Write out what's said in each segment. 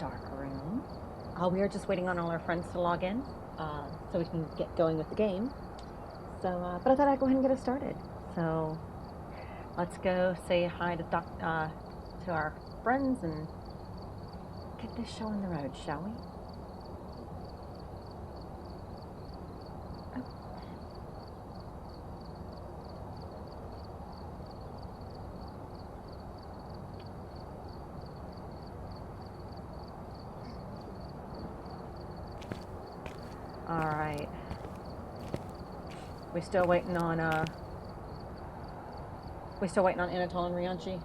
dark room. We are just waiting on all our friends to log in so we can get going with the game. So, but I thought I'd go ahead and get us started. So, let's go say hi to our friends and get this show on the road, shall we? All right. We still waiting on Anatol and Rianchi.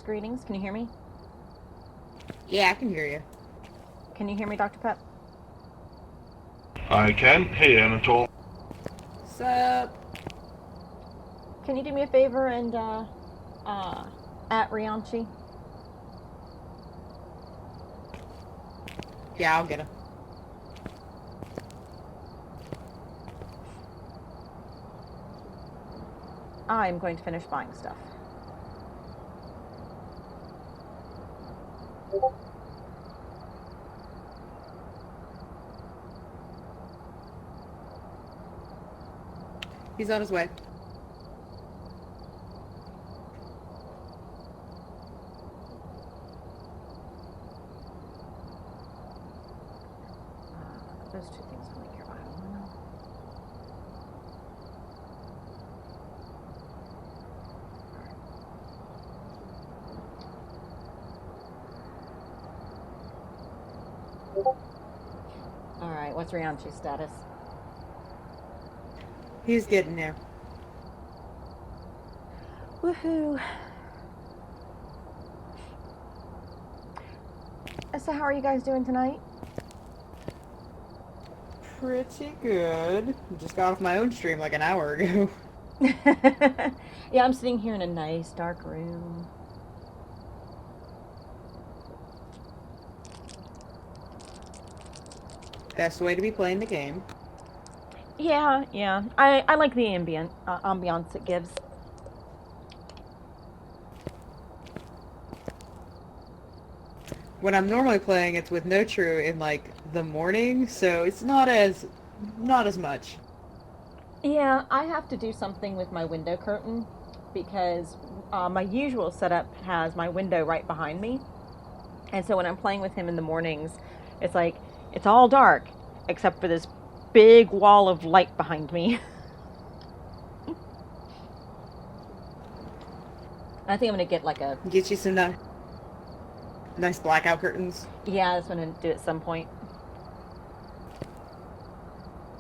Greetings. Can you hear me? Yeah, I can hear you. Can you hear me, Dr. Pep? I can. Hey, Anatol. Sup? Can you do me a favor and at Rianchi? Yeah, I'll get him. I'm going to finish buying stuff. He's on his way. Those two things I only care about. All right, what's Rianchi's status? He's getting there. Woohoo! So how are you guys doing tonight? Pretty good. Just got off my own stream like an hour ago. Yeah, I'm sitting here in a nice dark room. Best way to be playing the game. Yeah. I like the ambiance it gives. When I'm normally playing, it's with No True in like the morning, so it's not as much. Yeah, I have to do something with my window curtain because my usual setup has my window right behind me. And so when I'm playing with him in the mornings, it's like it's all dark except for this big wall of light behind me. I think I'm gonna get like a Get you some nice blackout curtains. yeah. That's what I'm gonna do at some point.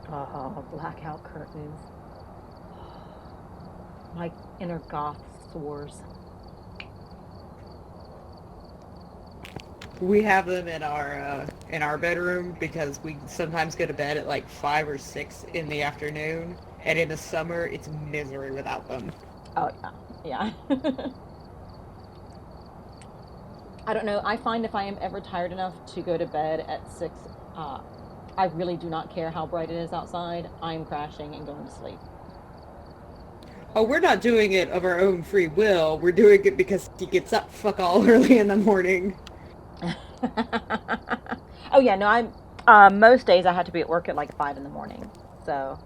Oh, blackout curtains. My inner goth soars. We have them in our bedroom because we sometimes go to bed at like 5 or 6 in the afternoon, and in the summer it's misery without them. Oh yeah. I don't know. I find if I am ever tired enough to go to bed at 6, I really do not care how bright it is outside. I'm crashing and going to sleep. Oh, we're not doing it of our own free will. We're doing it because he gets up fuck all early in the morning. Oh yeah, no. I'm most days I have to be at work at like 5 in the morning. So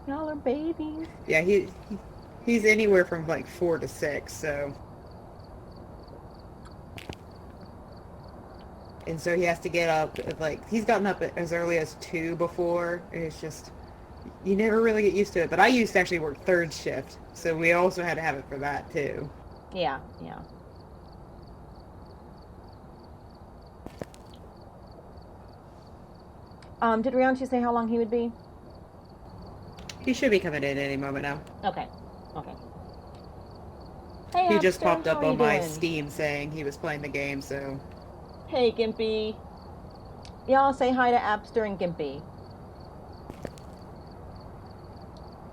y'all are babies. Yeah, he's anywhere from like 4 to 6, so. And so he has to get up at like, he's gotten up as early as 2 before, and it's just, you never really get used to it. But I used to actually work third shift, so we also had to have it for that too. Yeah. Did Rianchi say how long he would be? He should be coming in any moment now. Okay. Okay. Hey, He just Abster, popped how up are you on my doing? Steam saying he was playing the game, so... Hey, Gimpy. Y'all say hi to Abster and Gimpy.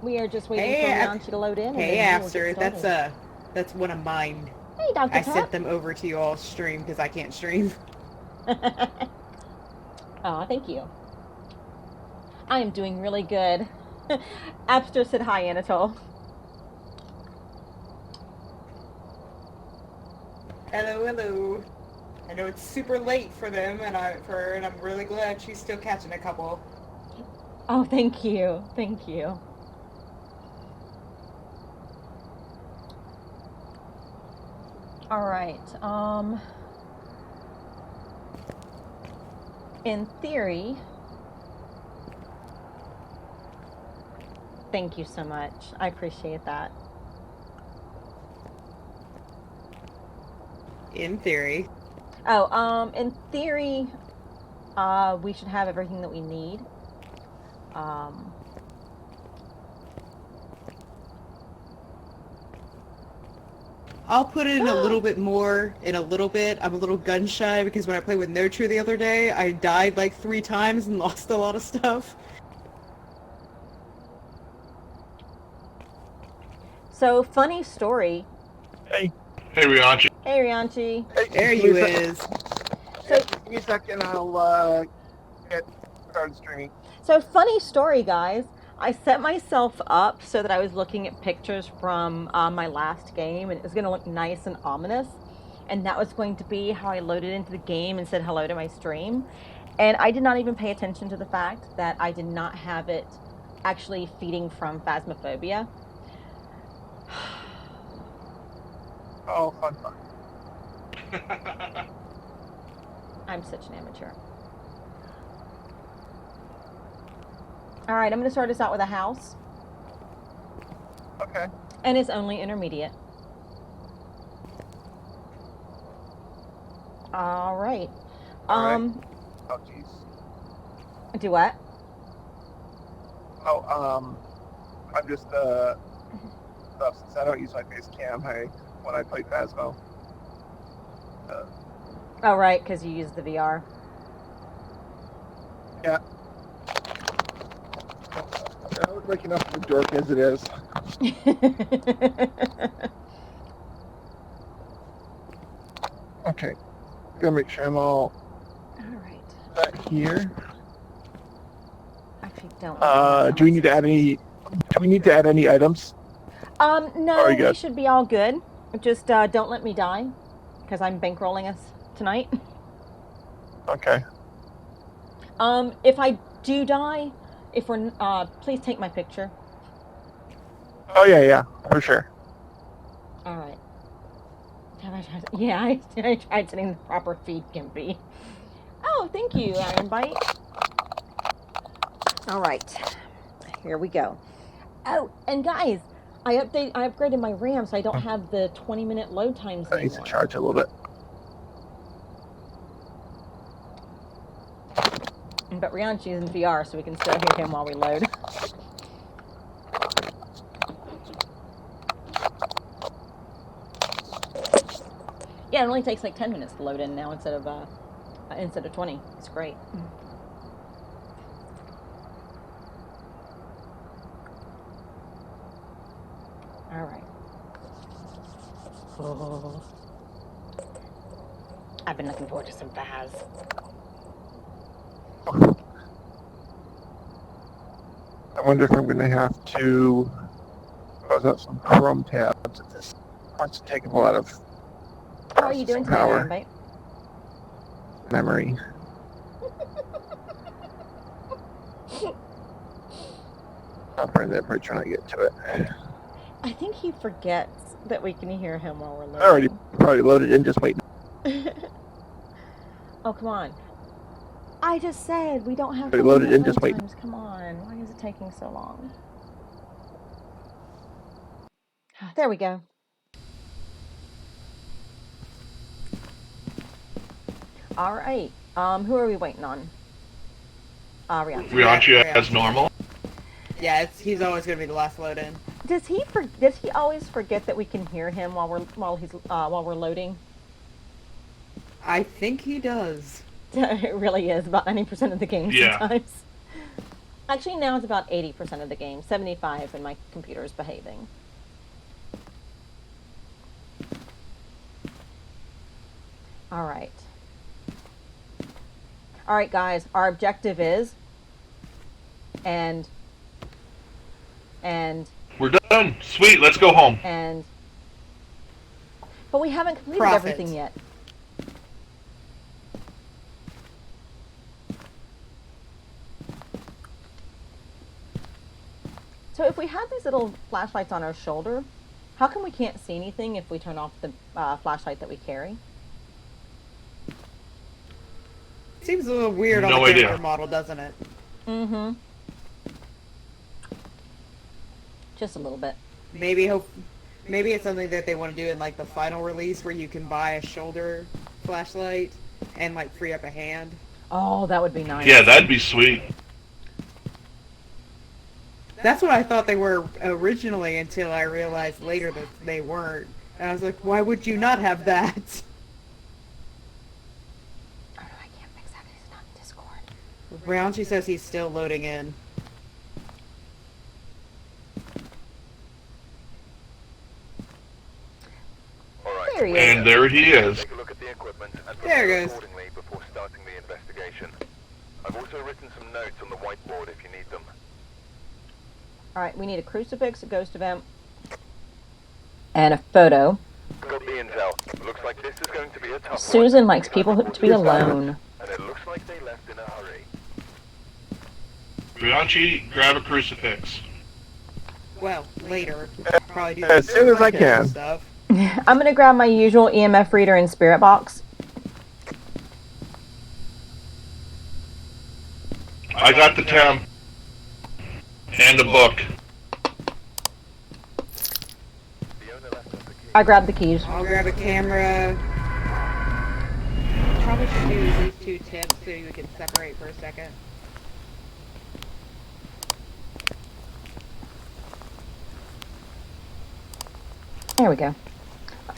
We are just waiting for Rianchi to load in, and Hey, then we will get Abster, started. that's one of mine. Hey, Dr. I Pep. sent them over to you all stream because I can't stream. Aw, thank you. I am doing really good. Abster said hi, Anatole. Hello, hello. I know it's super late for them, and I'm really glad she's still catching a couple. Oh, thank you. Thank you. All right. In theory, thank you so much. I appreciate that. In theory. Oh, in theory, we should have everything that we need. I'll put in a little bit more in a little bit. I'm a little gun shy because when I played with No True the other day, I died like 3 times and lost a lot of stuff. So, funny story. Hey. Hey, Rianchi. Hey, Rianchi. Hey, There you is. So, give me a second, I'll get started streaming. So, funny story, guys. I set myself up so that I was looking at pictures from my last game, and it was going to look nice and ominous. And that was going to be how I loaded into the game and said hello to my stream. And I did not even pay attention to the fact that I did not have it actually feeding from Phasmophobia. Oh, fun. I'm such an amateur. All right, I'm going to start us out with a house. Okay. And it's only intermediate. All right. Oh, jeez. Do what? Oh, I'm just, since I don't use my face cam, when I play Phasmo. Oh, right, because you use the VR. Yeah. I look like enough of a dork as it is. Okay. Gotta make sure I'm all right. Here. Actually, don't. Do we need to add any? Do we need to add any items? No, we should be all good. Just don't let me die, because I'm bankrolling us tonight. Okay. If I do die, if we're please take my picture. Oh yeah, for sure. All right. Yeah, I tried setting the proper feed, Gimpy. Oh, thank you, Iron Bite. All right, here we go. Oh, and guys, I upgraded my RAM, so I don't have the 20-minute load times anymore. I need to charge a little bit. But Rianchi is in VR, so we can still hear him while we load. Yeah, it only takes like 10 minutes to load in now instead of 20. It's great. All right. Oh. I've been looking forward to some Phas. I wonder if I'm going to have to close out some Chrome tabs if this wants to take a lot of How are you doing today, Iron Bite? Memory. I'm probably trying to get to it. I think he forgets that we can hear him while we're loading. I already probably loaded in, just waiting. Oh, come on. I just said we don't have to loaded in, just waiting. Come on. Why is it taking so long? There we go. All right. Who are we waiting on? Rianchi. Rianchi as normal. Yeah, he's always gonna be the last load in. Does he always forget that we can hear him while we're loading? I think he does. It really is about 90% of the game Yeah. sometimes. Actually, now it's about 80% of the game. 75 when my computer is behaving. All right. All right, guys. Our objective is, and We're done. Sweet. Let's go home. but we haven't completed Profit. everything yet. So if we have these little flashlights on our shoulder, how come we can't see anything if we turn off the flashlight that we carry? Seems a little weird on No the idea. character model, doesn't it? Mm-hmm. Just a little bit. Maybe it's something that they want to do in like the final release where you can buy a shoulder flashlight and like free up a hand. Oh, that would be nice. Yeah, that'd be sweet. That's what I thought they were originally until I realized later that they weren't. And I was like, why would you not have that? Oh, no, I can't fix that. It's not in Discord. Brown, she says he's still loading in. There he is. And there he is. Take a look at the equipment and There prepare it goes. accordingly before starting the investigation. I've also written some notes on the whiteboard if you need them. All right, we need a crucifix, a ghost event, and a photo. Got the intel. Looks like this is going to be a tough one. Susan likes people to be alone. And it looks like they left in a hurry. Bianchi, grab a crucifix. Well, later. Probably do As soon as I some can. stuff. I'm gonna grab my usual EMF reader and spirit box. I got the temp. And a book. The owner left us the key. I grabbed the keys. I'll grab a camera. Probably should use these two tips so you can separate for a second. There we go.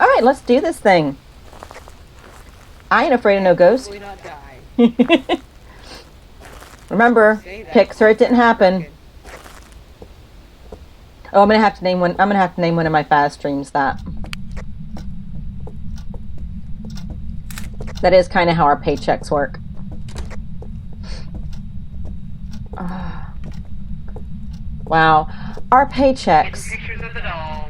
All right, let's do this thing. I ain't afraid of no ghost. Hopefully not die. Remember, Say that. Pixar, it didn't happen. Oh, I'm gonna have to name one. I'm gonna have to name one of my fast streams that. That is kind of how our paychecks work. Ah. Wow, our paychecks. Pictures of the dolls.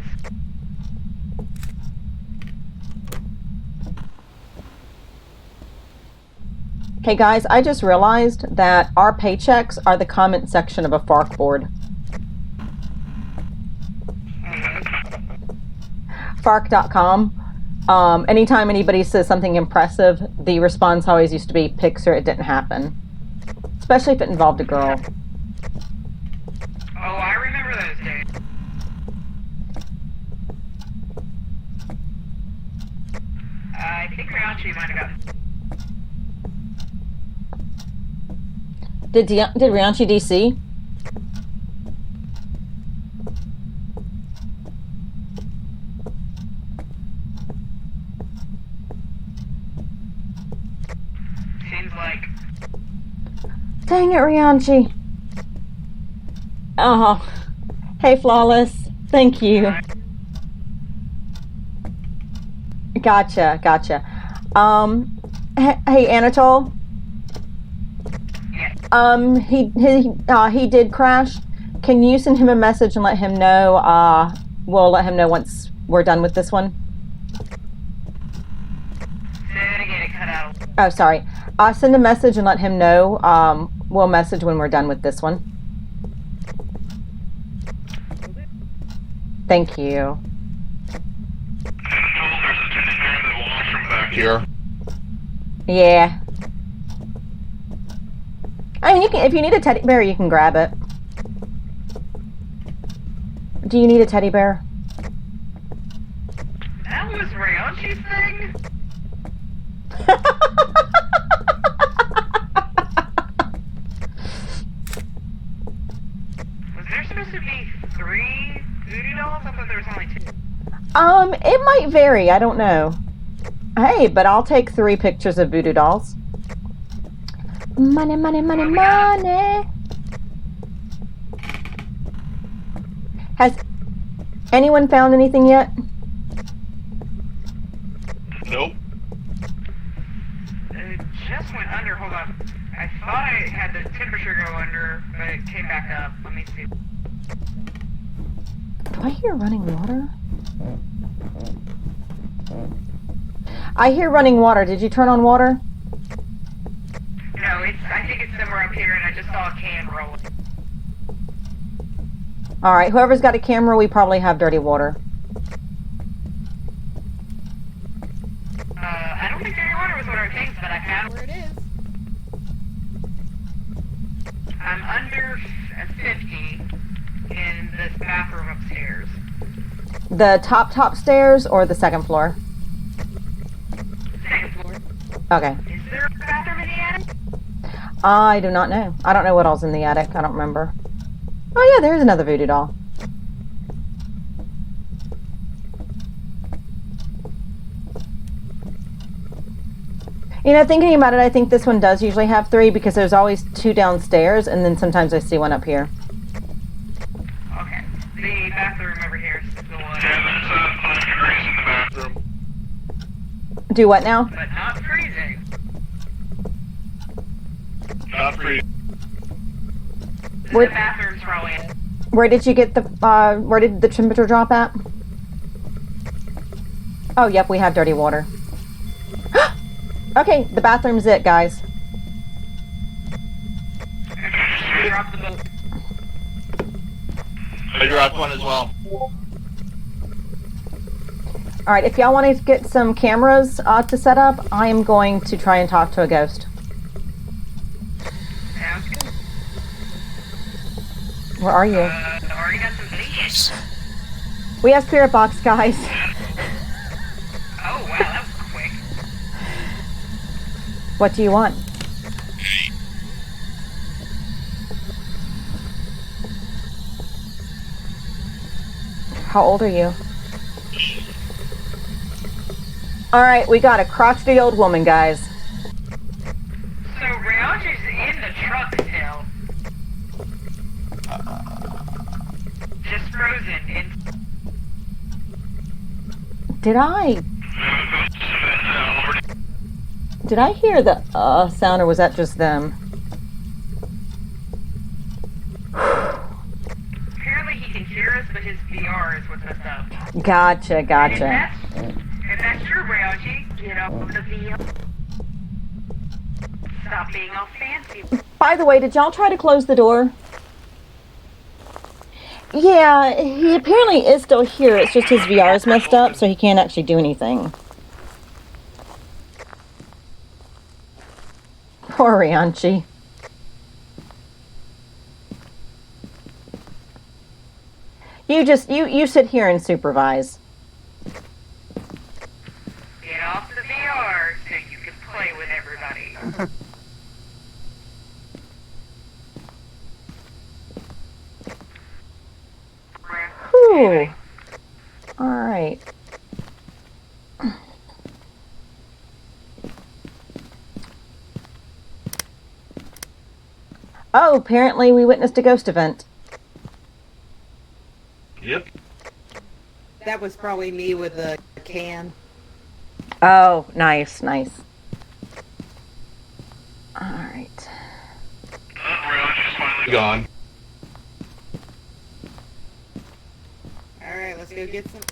Hey guys, I just realized that our paychecks are the comment section of a FARC board. FARC.com. Anytime anybody says something impressive, the response always used to be, Pixar, it didn't happen. Especially if it involved a girl. Oh, I remember those days. I think Riachi might have gotten... Did Rianchi DC? Seems like... Dang it, Rianchi. Oh. Hey, Flawless. Thank you. Gotcha. Hey, Anatole. He did crash. Can you send him a message and let him know? We'll let him know once we're done with this one. Oh, sorry. Send a message and let him know. We'll message when we're done with this one. Thank you. Back here. Yeah. I mean, you can, if you need a teddy bear, you can grab it. Do you need a teddy bear? That was Riachi's thing? Was there supposed to be 3 voodoo dolls? I thought there was only 2. It might vary. I don't know. Hey, but I'll take 3 pictures of voodoo dolls. Money, money, money, money. Has anyone found anything yet? Nope. It just went under. Hold on. I thought I had the temperature go under, but it came back up. Let me see. Do I hear running water? I hear running water. Did you turn on water? No, I think it's somewhere up here, and I just saw a can roll. All right, whoever's got a camera, we probably have dirty water. I don't think dirty water was one of our things, but I found where it is. I'm under 50 in this bathroom upstairs. The top stairs or the second floor? Second floor. Okay. Is there a bathroom in the attic? I do not know. I don't know what all's in the attic. I don't remember. Oh yeah, there's another voodoo doll. You know, thinking about it, I think this one does usually have 3 because there's always 2 downstairs and then sometimes I see one up here. Okay. The bathroom over here is the one. Yeah, there's 5 degrees in the bathroom. Do what now? But not freezing. Not freezing. Where- The bathroom's probably in. Where did you get the, where did the temperature drop at? Oh, yep, we have dirty water. Okay, the bathroom's it, guys. Okay, drop the boat. I dropped one as well. All right, if y'all want to get some cameras to set up, I am going to try and talk to a ghost. Sounds good. Where are you? Already got some videos. We have spirit box, guys. Oh, wow, that was quick. What do you want? How old are you? All right, we got a crotchety old woman, guys. So, Ryoji's in the truck still. Just frozen in. Did I hear the sound, or was that just them? Apparently he can hear us, but his VR is what's messed up. Gotcha, If gotcha. that's true, Ryoji, get off the VR. Stop being all fancy. By the way, did y'all try to close the door? Yeah, he apparently is still here. It's just his VR is messed up, so he can't actually do anything. Poor Ryanchi. You sit here and supervise. Get off the VR so you can play with everybody. Whew. All right. Oh, apparently we witnessed a ghost event. Yep. That was probably me with the can. Oh, nice, nice. All right. Ryoji's finally gone. Alright, let's go get some.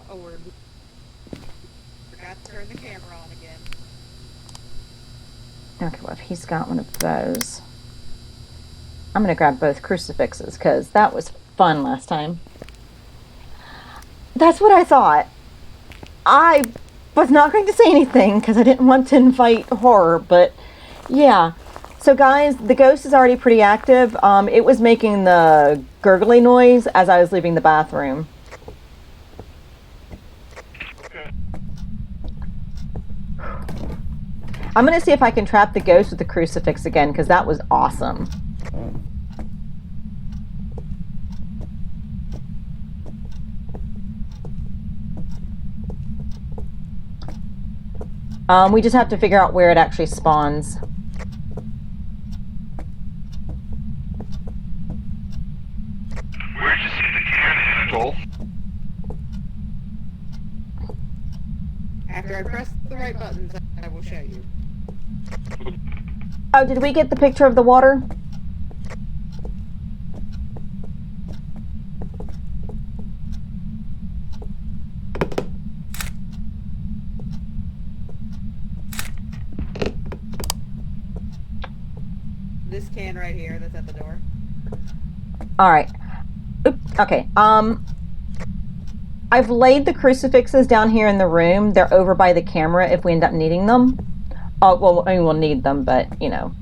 Oh, we're. Forgot to turn the camera on again. Okay, well, if he's got one of those, I'm going to grab both crucifixes because that was fun last time. That's what I thought. I was not going to say anything because I didn't want to invite horror, but yeah. So guys, the ghost is already pretty active. It was making the gurgly noise as I was leaving the bathroom. Okay. I'm going to see if I can trap the ghost with the crucifix again because that was awesome. We just have to figure out where it actually spawns. Where'd you see the can, Anatole? After I press the right buttons, I will show you. Oh, did we get the picture of the water? This can right here that's at the door. All right. Oops. Okay. I've laid the crucifixes down here in the room. They're over by the camera if we end up needing them. Well, I mean, we'll need them, but, you know,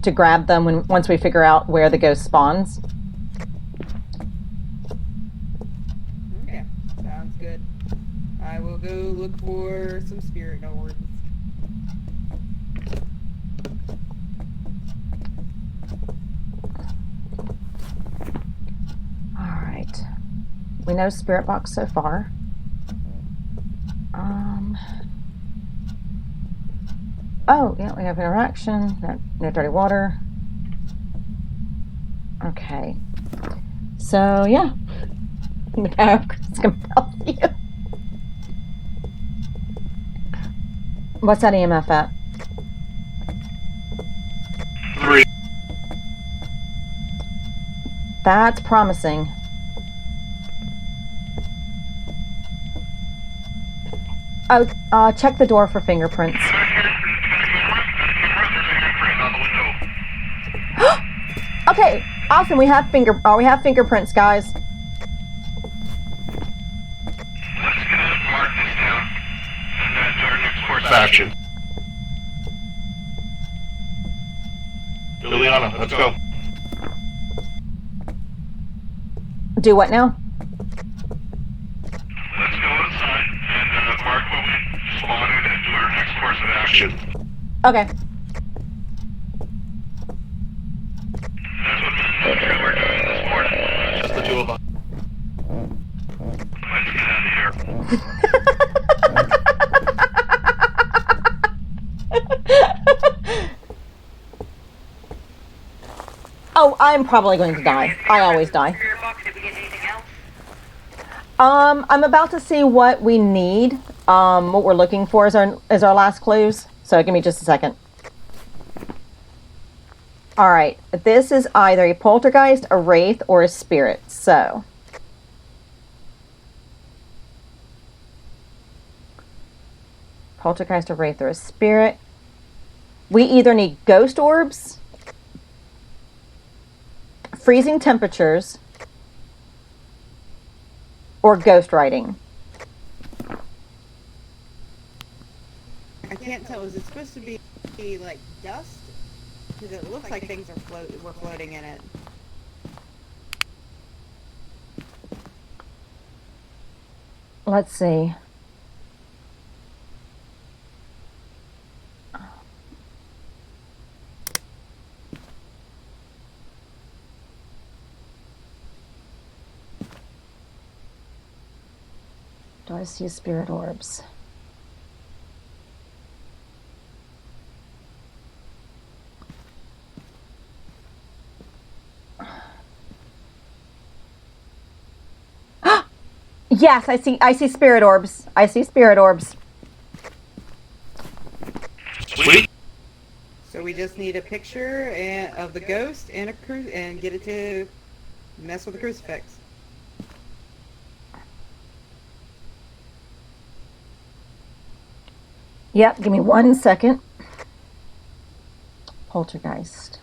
to grab them once we figure out where the ghost spawns. Okay, sounds good. I will go look for some spirit orbs. All right. We know spirit box so far. Oh, yeah, we have interaction. No dirty water. Okay. So, yeah. We have Chris compel you. What's that EMF at? 3. That's promising. Oh, check the door for fingerprints. Okay, awesome. We have fingerprints, guys. Let's mark this down, and then do our next course of action. Liliana, let's go. Do what now? Let's go outside and mark what we spotted and do our next course of action. Okay. That's what we're doing this morning. Just the two of us. Let's get out of here. Oh, I'm probably going to die. I always die. I'm about to see what we need. What we're looking for is our last clues. So give me just a second. All right, this is either a poltergeist, a wraith, or a spirit. So poltergeist, a wraith, or a spirit. We either need ghost orbs, freezing temperatures, or ghost writing. I can't tell. Is it supposed to be like dust? Because it looks like things were floating in it. Let's see. Do I see spirit orbs? Yes, I see spirit orbs. I see spirit orbs. Sweet. So we just need a picture of the ghost and and get it to mess with the crucifix. Yep, give me 1 second. Poltergeist.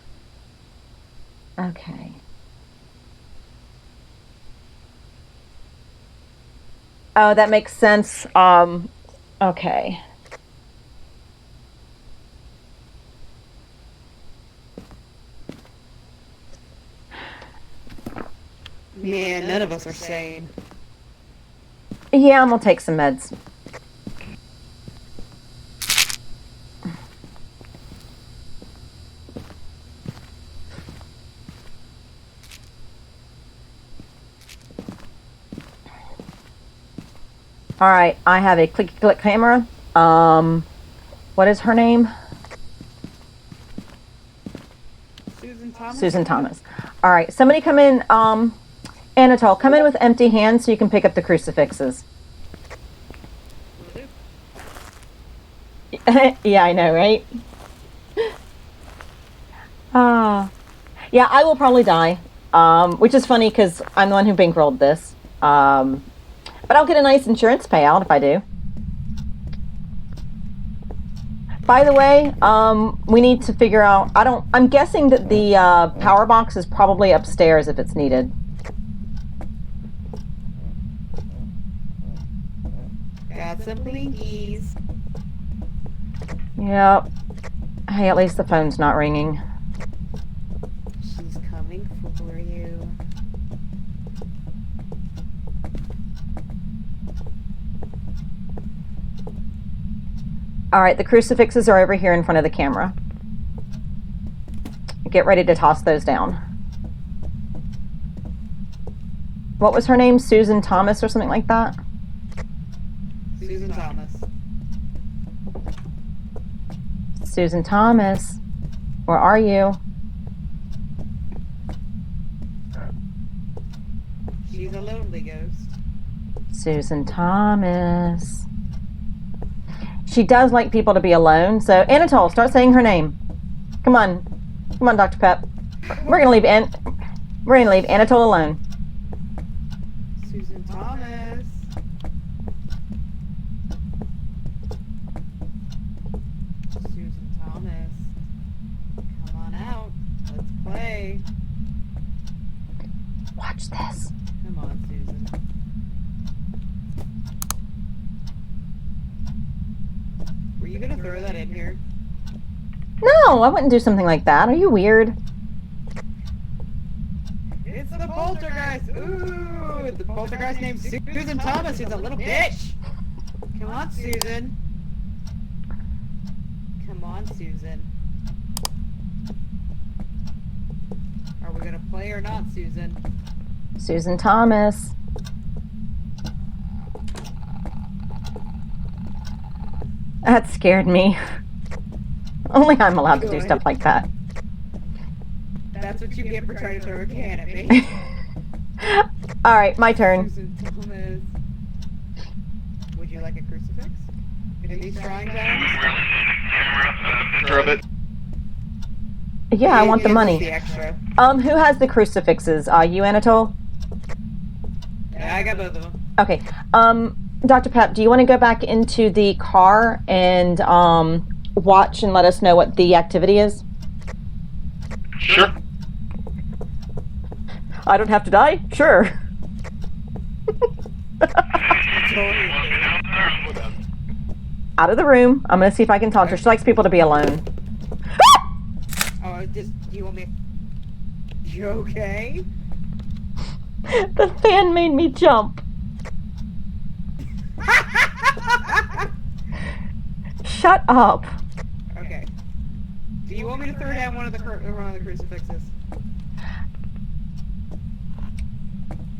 Okay. Oh, that makes sense. Okay. Man, none of us are sane. Yeah, I'm gonna take some meds. All right, I have a clicky click camera. What is her name? Susan Thomas. Susan Thomas. All right, somebody come in. Anatole, come in with empty hands so you can pick up the crucifixes. Yeah, I know, right? Yeah, I will probably die, which is funny because I'm the one who bankrolled this. But I'll get a nice insurance payout if I do. By the way, we need to figure out. I'm guessing that the power box is probably upstairs if it's needed. Got some blinkies. Yep. Hey, at least the phone's not ringing. She's coming for you. All right, the crucifixes are over here in front of the camera. Get ready to toss those down. What was her name? Susan Thomas or something like that? Susan Thomas. Susan Thomas, where are you? She's a lonely ghost. Susan Thomas. She does like people to be alone, so Anatole, start saying her name. Come on. Come on, Dr. Pep. We're gonna leave Anatole alone. Susan Thomas. Susan Thomas. Come on out. Let's play. Watch this. Come on, Susan. Were you gonna throw that in here? No, I wouldn't do something like that. Are you weird? It's the poltergeist! Ooh! The poltergeist named Susan Thomas is a little bitch! Come on, Susan. Come on, Susan. Are we gonna play or not, Susan? Susan Thomas. That scared me. Only I'm allowed to do stuff like that. That's what you get for trying to throw a can at me. All right, my turn. Susan Thomas. Would you like a crucifix? In these trying times? Picture of it. Yeah, I want the The money. extra. Who has the crucifixes? You, Anatole? Yeah, I got both of them. Okay. Dr. Pep, do you want to go back into the car and watch and let us know what the activity is? Sure. I don't have to die? Sure. Out of the room. I'm going to see if I can talk to her. She likes people to be alone. Oh, do you want me? You okay? The fan made me jump. Shut up. Okay. Do you want me to throw down one of the crucifixes?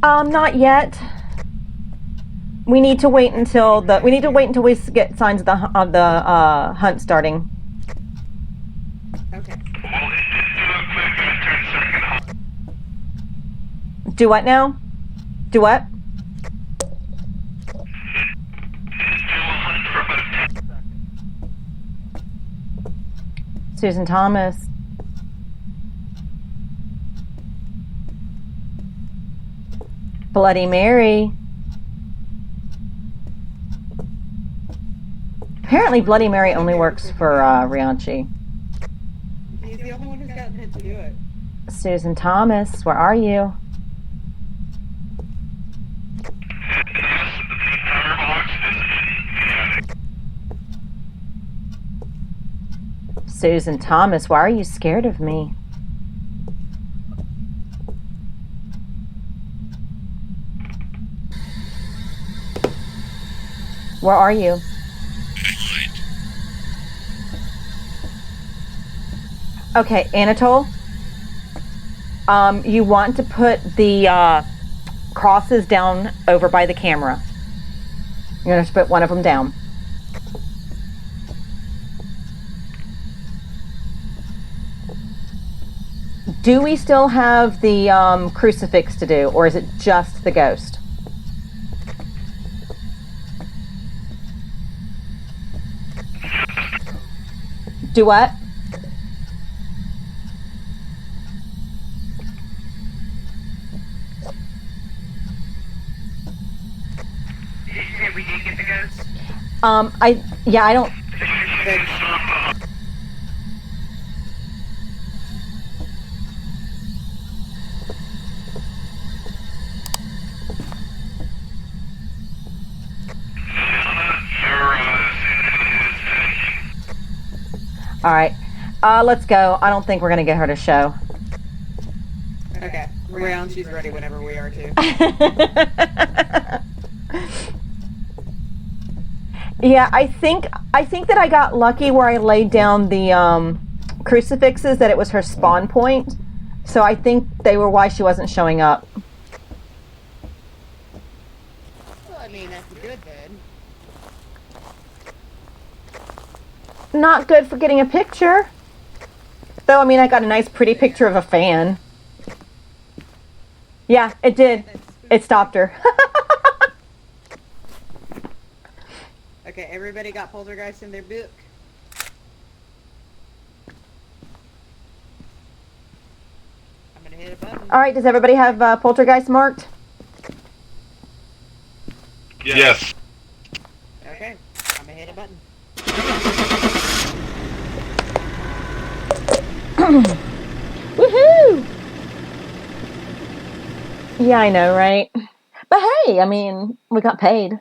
Not yet. We need to wait until we get signs of the hunt starting. Okay. Do what now? Do what? Susan Thomas. Bloody Mary. Apparently Bloody Mary only works for Rianchi. He's the only one who's gotten hit to do it. Susan Thomas, where are you? Susan Thomas, why are you scared of me? Where are you? Okay, Anatole. You want to put the crosses down over by the camera. You're going to put one of them down. Do we still have the crucifix to do, or is it just the ghost? Do what? Did you say we did get the ghost? I don't. All right, let's go. I don't think we're gonna get her to show. Okay, Round, she's ready whenever we are too. Yeah, I think that I got lucky where I laid down the crucifixes, that it was her spawn point. So I think they were why she wasn't showing up. Well, I mean, that's good then. Not good for getting a picture. Though, I mean, I got a nice pretty picture of a fan. Yeah, it did. It stopped her. Okay, everybody got Poltergeist in their book? I'm gonna hit a button. All right, does everybody have Poltergeist marked? Yes. Okay, I'm gonna hit a button. Woohoo! Yeah, I know, right? But hey, I mean, we got paid.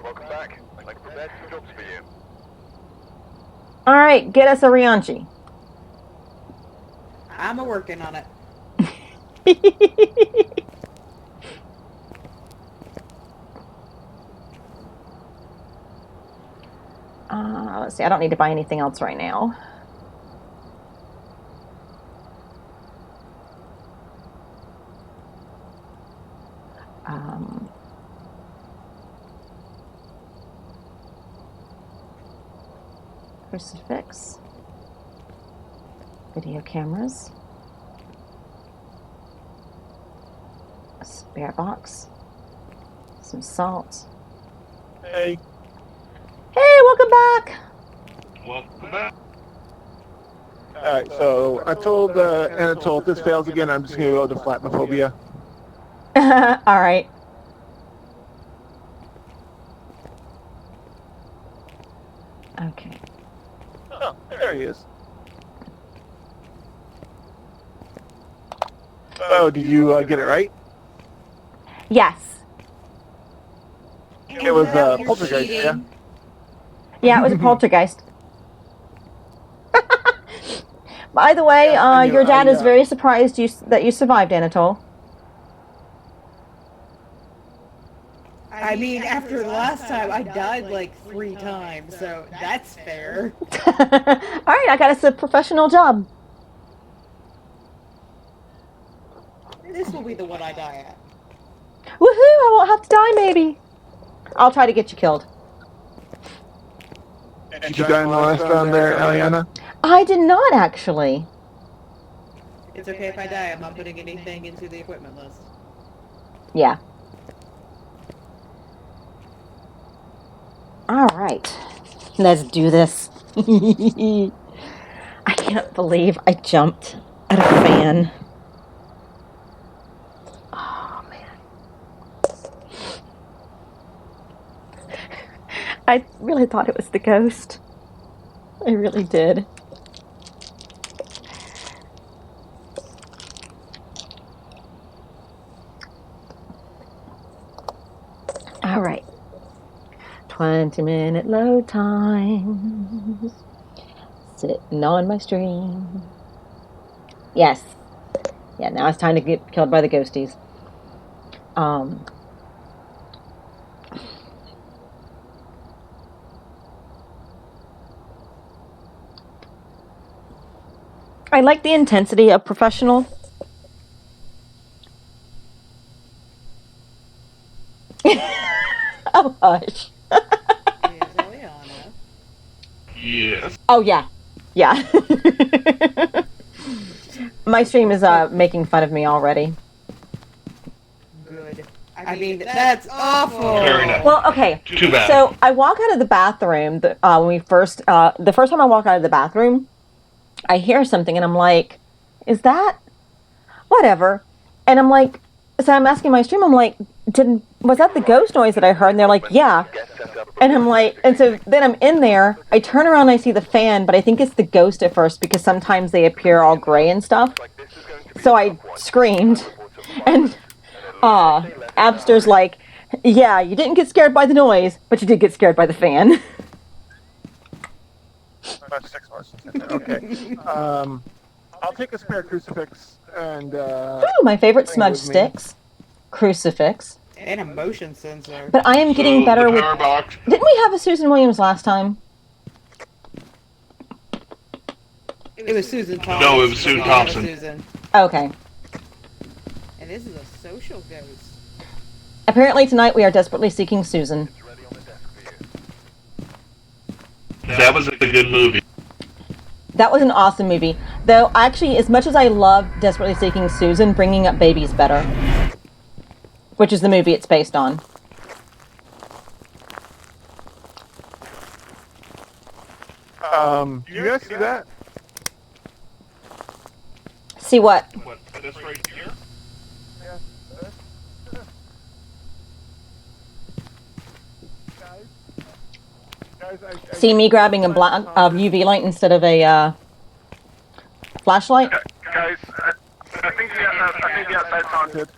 Welcome back. I've prepared some jobs for you. All right, get us a Rianchi. I'm a working on it. Let's see, I don't need to buy anything else right now. Crucifix. Video cameras. A spare box. Some salt. Hey. Hey, welcome back! Welcome back. Alright, so I told Anatole if this fails again, I'm just going to go to Phasmophobia. All right. Okay. Oh, there he is. Oh, did you get it right? Yes. It was Poltergeist, yeah? Yeah, it was a poltergeist. By the way, Yeah, I knew- your dad I, is very surprised that you survived, Anatole. I mean, after the last time, I died like 3 times, so that's fair. All right, I got us a professional job. This will be the one I die at. Woohoo! I won't have to die, maybe. I'll try to get you killed. Did you die in the last round there, Aliana? I did not, actually. It's okay if I die, I'm not putting anything into the equipment list. Yeah. All right. Let's do this. I can't believe I jumped at a fan. Oh, man. I really thought it was the ghost. I really did. All right. 20-minute load time. Sitting on my stream. Yes. Yeah, now it's time to get killed by the ghosties. I like the intensity of professional. Oh, hush. Is Eliana? Yes. Oh yeah, yeah. My stream is making fun of me already. Good. I mean, that's awful. Very nice. Well, okay. Too bad. So I walk out of the bathroom. When we first, the first time I walk out of the bathroom, I hear something, and I'm like, "Is that whatever?" And I'm like, so I'm asking my stream. I'm like, was that the ghost noise that I heard? And they're like, "Yeah." And I'm like, and so then I'm in there. I turn around, and I see the fan, but I think it's the ghost at first because sometimes they appear all gray and stuff. So I screamed, and Abster's like, "Yeah, you didn't get scared by the noise, but you did get scared by the fan." About 6 months. Okay. I'll take a spare crucifix and. Ooh, my favorite bring it smudge with me. sticks, crucifix. And a motion sensor. But I am getting better the with. power box. Didn't we have a Susan Williams last time? It was Susan Thompson. No, it was Sue Thompson. Susan. Okay. And this is a social ghost. Apparently tonight we are desperately seeking Susan. That was a good movie. That was an awesome movie. Though, actually, as much as I love Desperately Seeking Susan, Bringing Up Baby's better. Which is the movie it's based on. Do you guys see that? See what? What? This right here? Guys, See me grabbing a UV light instead of a flashlight? Guys, I think the outside's haunted.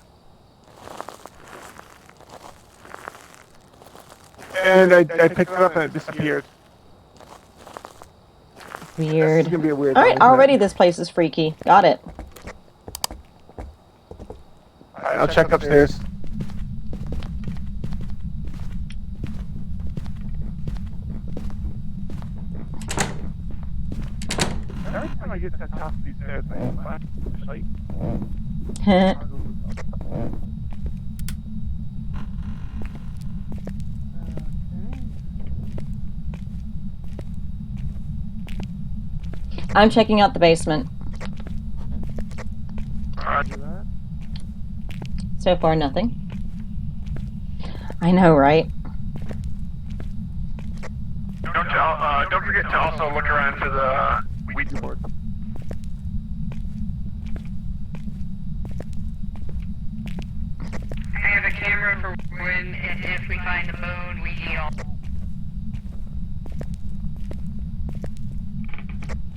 And I picked it up and it disappeared. Weird. This is gonna be a weird Alright, one, isn't already it? this place is freaky. Got it. Alright, I'll check upstairs. Every time I get to the top of these stairs, I have a flashlight. I'm checking out the basement. Roger that. So far, nothing. I know, right? Don't forget to also look around for the Ouija board. I have a camera for when and if we find the moon, we eat all.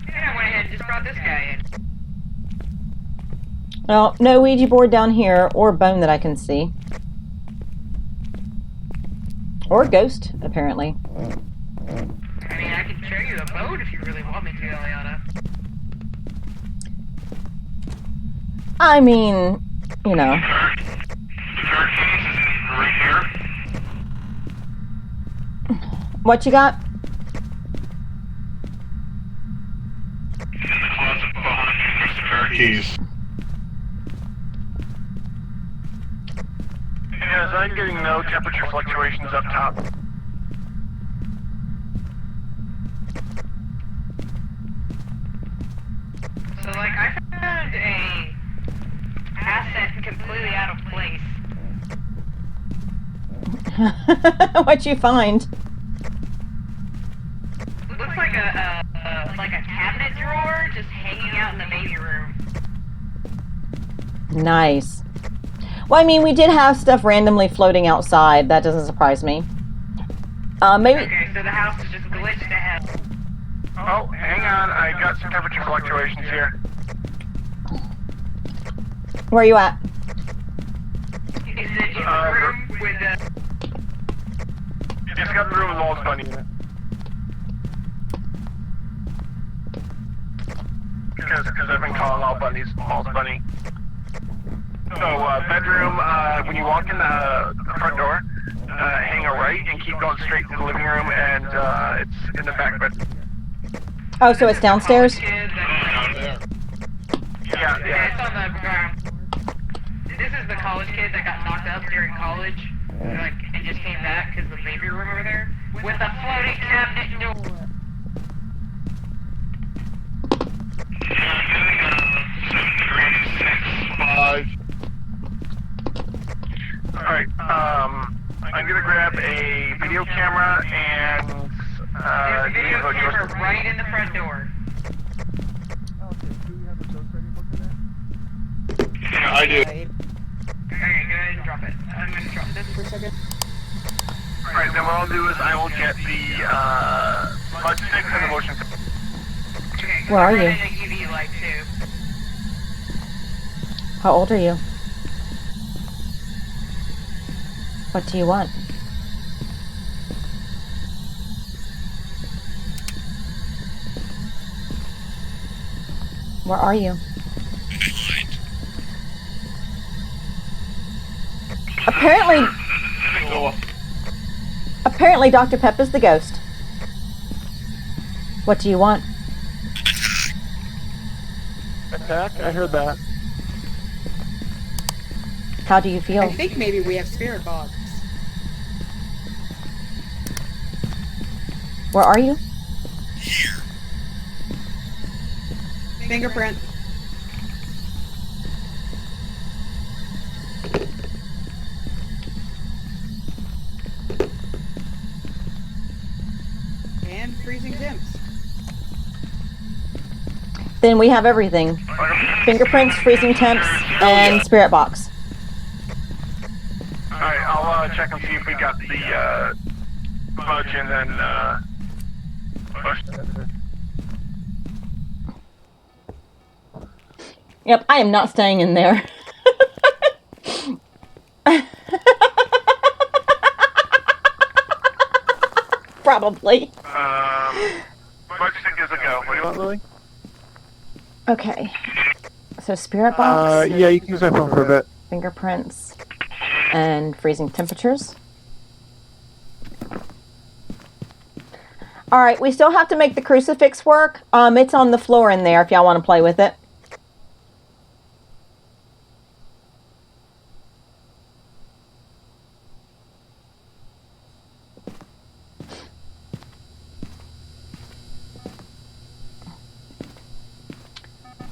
Yeah, I went ahead and just brought this guy in. Well, no Ouija board down here, or bone that I can see. Or ghost, apparently. I mean, I can show you a boat if you really want me to, Eliana. I mean, you know. The car keys is right here. What you got? In the closet behind you, there's the car keys. Yes, I'm getting no temperature fluctuations up top. So, like, I found a asset completely out of place. What'd you find? Looks like a cabinet drawer just hanging out in the baby room. Nice. Well, I mean, we did have stuff randomly floating outside. That doesn't surprise me. Maybe. Okay, so the house is just glitched to hell. Oh, hang on, I got some temperature fluctuations here. Where are you at? Is it in the room with the... It's got the room with Walls Bunny in it. Because I've been calling all bunnies Walls Bunny. So, bedroom, when you walk in the front door, hang a right and keep going straight to the living room, and it's in the back bedroom. Oh, so it's downstairs? Kid Down that... there. Yeah, it's on the ground. This is the college kid that got knocked up during college, like, and just came back because of the baby room over there, with a floating cabinet door. Alright, I'm gonna grab a video camera and, There's a video camera right in the front door. Yeah, I do. Okay, go ahead and drop it. I'm gonna drop this for a second. Alright, then what I'll do is I will get the, smudge sticks and the motion. Okay, Where are I'm you? running a UV light too. How old are you? What do you want? Where are you? Apparently Dr. Pep is the ghost. What do you want? Attack? I heard that. How do you feel? I think maybe we have spirit box. Where are you? Fingerprint. And freezing temps. Then we have everything. Fingerprints, freezing temps, and spirit box. Alright, I'll check and see if we got the smudge and then push. Yep, I am not staying in there. Probably. Smudge stick is a go. What do you want, Lily? Okay. So spirit box, Yeah, you can use my phone for a bit. fingerprints, and freezing temperatures. All right, we still have to make the crucifix work. It's on the floor in there if y'all want to play with it.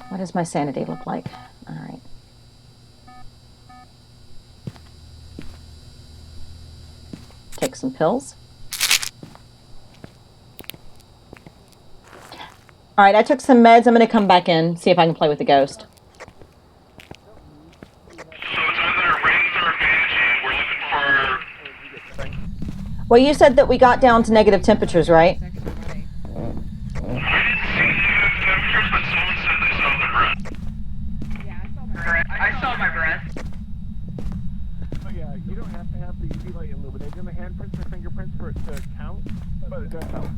What does my sanity look like? All right. Take some pills. All right, I took some meds. I'm going to come back in, see if I can play with the ghost. So it's either rings or banshee. We're looking for. Well, you said that we got down to negative temperatures, right? I didn't see the temperatures, but someone said they saw the breath. I saw my breath. Oh yeah, you don't have to have the UV light illuminated in the handprints or fingerprints for it to count, but it does help.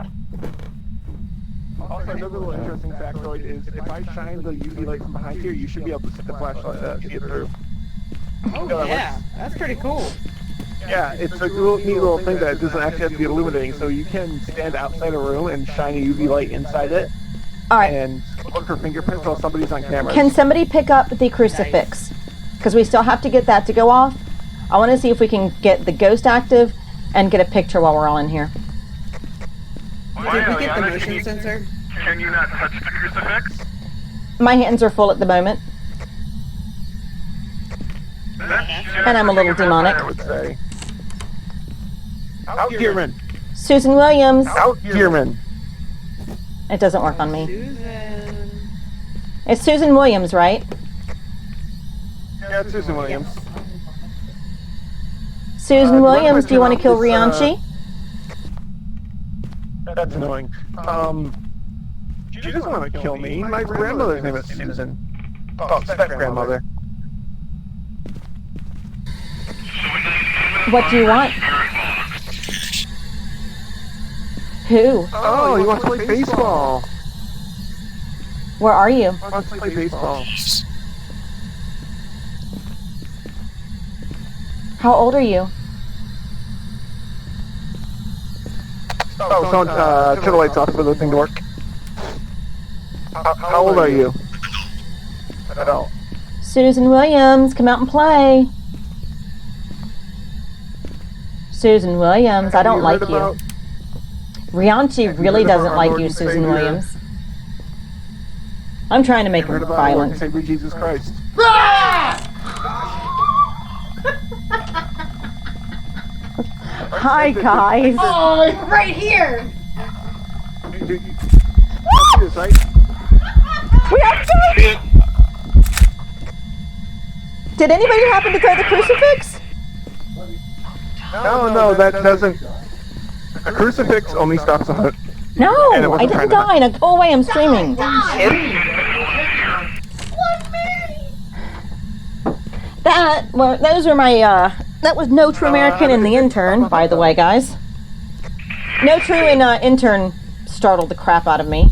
Also, another little interesting factoid is if I shine the UV light from behind here, you should be able to see the flashlight see it through. Oh yeah, that's pretty cool. Yeah, it's a little, neat little thing that doesn't actually have to be illuminating, so you can stand outside a room and shine a UV light inside it. All right. And look for fingerprints while somebody's on camera. Can somebody pick up the crucifix? Because we still have to get that to go off. I want to see if we can get the ghost active and get a picture while we're all in here. Did we get the motion sensor? Can you not touch the crucifix? My hands are full at the moment, and I'm a little demonic. I would say. Out Gearman! Susan Williams. Out Gearman! It doesn't work on me. Susan. It's Susan Williams, right? Yeah, it's Susan Williams. Susan Williams, do you want to kill Rianchi? That's annoying. She doesn't want to kill me. My grandmother's name is Susan. Oh, step-grandmother. What do you want? Who? Oh, he wants to play baseball. Where are you? He wants to play baseball. How old are you? Oh, someone, turn the lights off for the thing to work. How old are you? Adult. Susan Williams, come out and play. Susan Williams, I don't like you. Rianchi really doesn't like you, Susan Williams. I'm trying to make Heard him about Lord violent. and Savior Jesus Christ. Hi, guys. Oh, right here. You see this, right? We have to. Did anybody happen to throw the crucifix? No, that doesn't. A crucifix only stops a hunt. No, And it I wasn't didn't trying to die. Now go away. I'm streaming. Those were my. That was No True American and the Intern, by the way, guys. No True and Intern startled the crap out of me.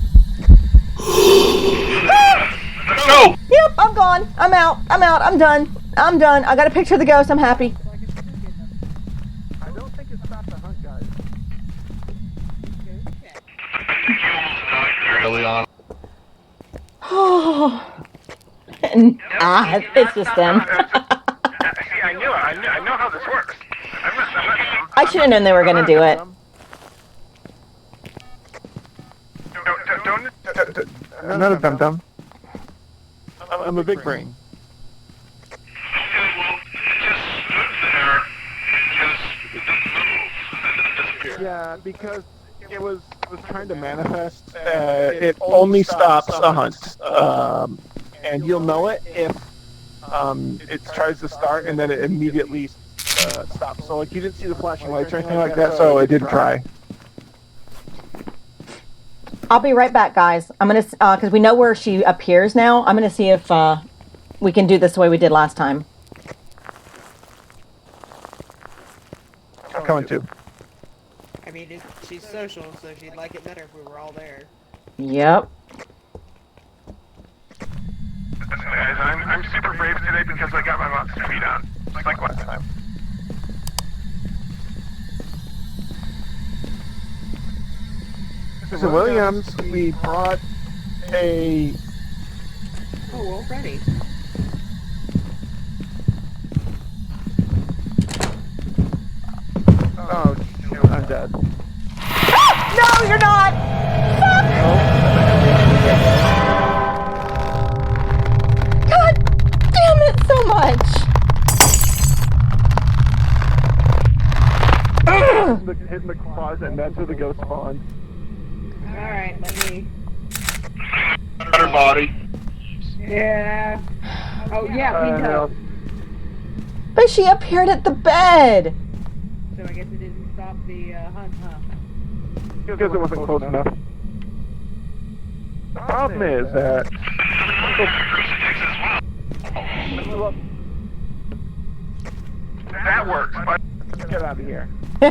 Let's go! Yep, I'm gone. I'm out. I'm done. I got a picture of the ghost. I'm happy. I don't think it's stopped the hunt, guys. Early on. It's just them. See, I knew it. I know how this works. I'm not I should have known they were going to do it. Don't. I'm not a dum-dum. I'm a big brain. Okay, well, it just stood there because it didn't move and then it disappeared. Yeah, because it was trying to manifest. It only stops a hunt, and you'll know it if it tries to start and then it immediately stops. So like you didn't see the flashing lights or anything like that, so it didn't try. I'll be right back, guys. I'm going to, because we know where she appears now. I'm going to see if we can do this the way we did last time. I'm coming too. I mean, she's social, so she'd like it better if we were all there. Yep. Guys, I'm super brave today because I got my monster feet on. Like last time. So Williams, we brought a. Oh, already. Oh, shoot, I'm dead. No, you're not! God damn it so much! Hit the closet, and that's where the ghost spawned. Alright, let me... Better body. Yeah. Oh, yeah, we know. But she appeared at the bed! So I guess it didn't stop the hunt, huh? Because it wasn't close enough. The problem is that. That works, but Get out of here. you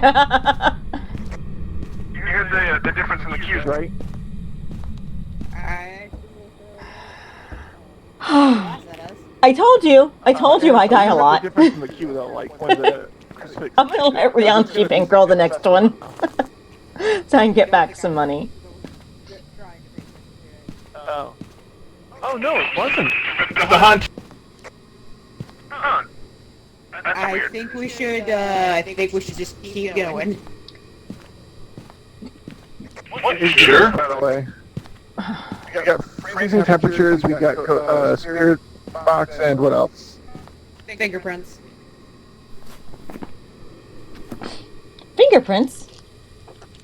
hear the difference in the cues, right? I told you I die a lot. The difference in the queue, though, like when the crucifix. I'm gonna let Rihanna bankroll the next one. So I can get back some money. Oh. Oh no, it wasn't. The hunt. Huh. That's I weird. think we should just keep going. What is Sure. By the way, we got freezing temperatures. We got spirit box, and what else? Fingerprints. Fingerprints?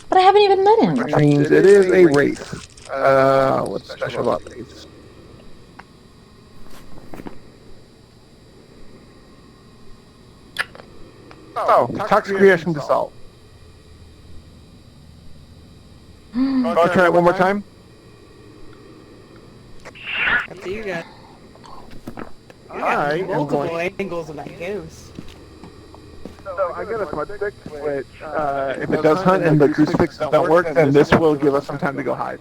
But I haven't even met him. Which means it is a wraith. What's special about wraiths? Oh, toxic reaction to salt. I'll try it one more time. Up to you guys. I am Multiple going. angles of that ghost. So I got a smudge stick, which if it does hunt and the crucifix don't work, then this will give us some time to go hide.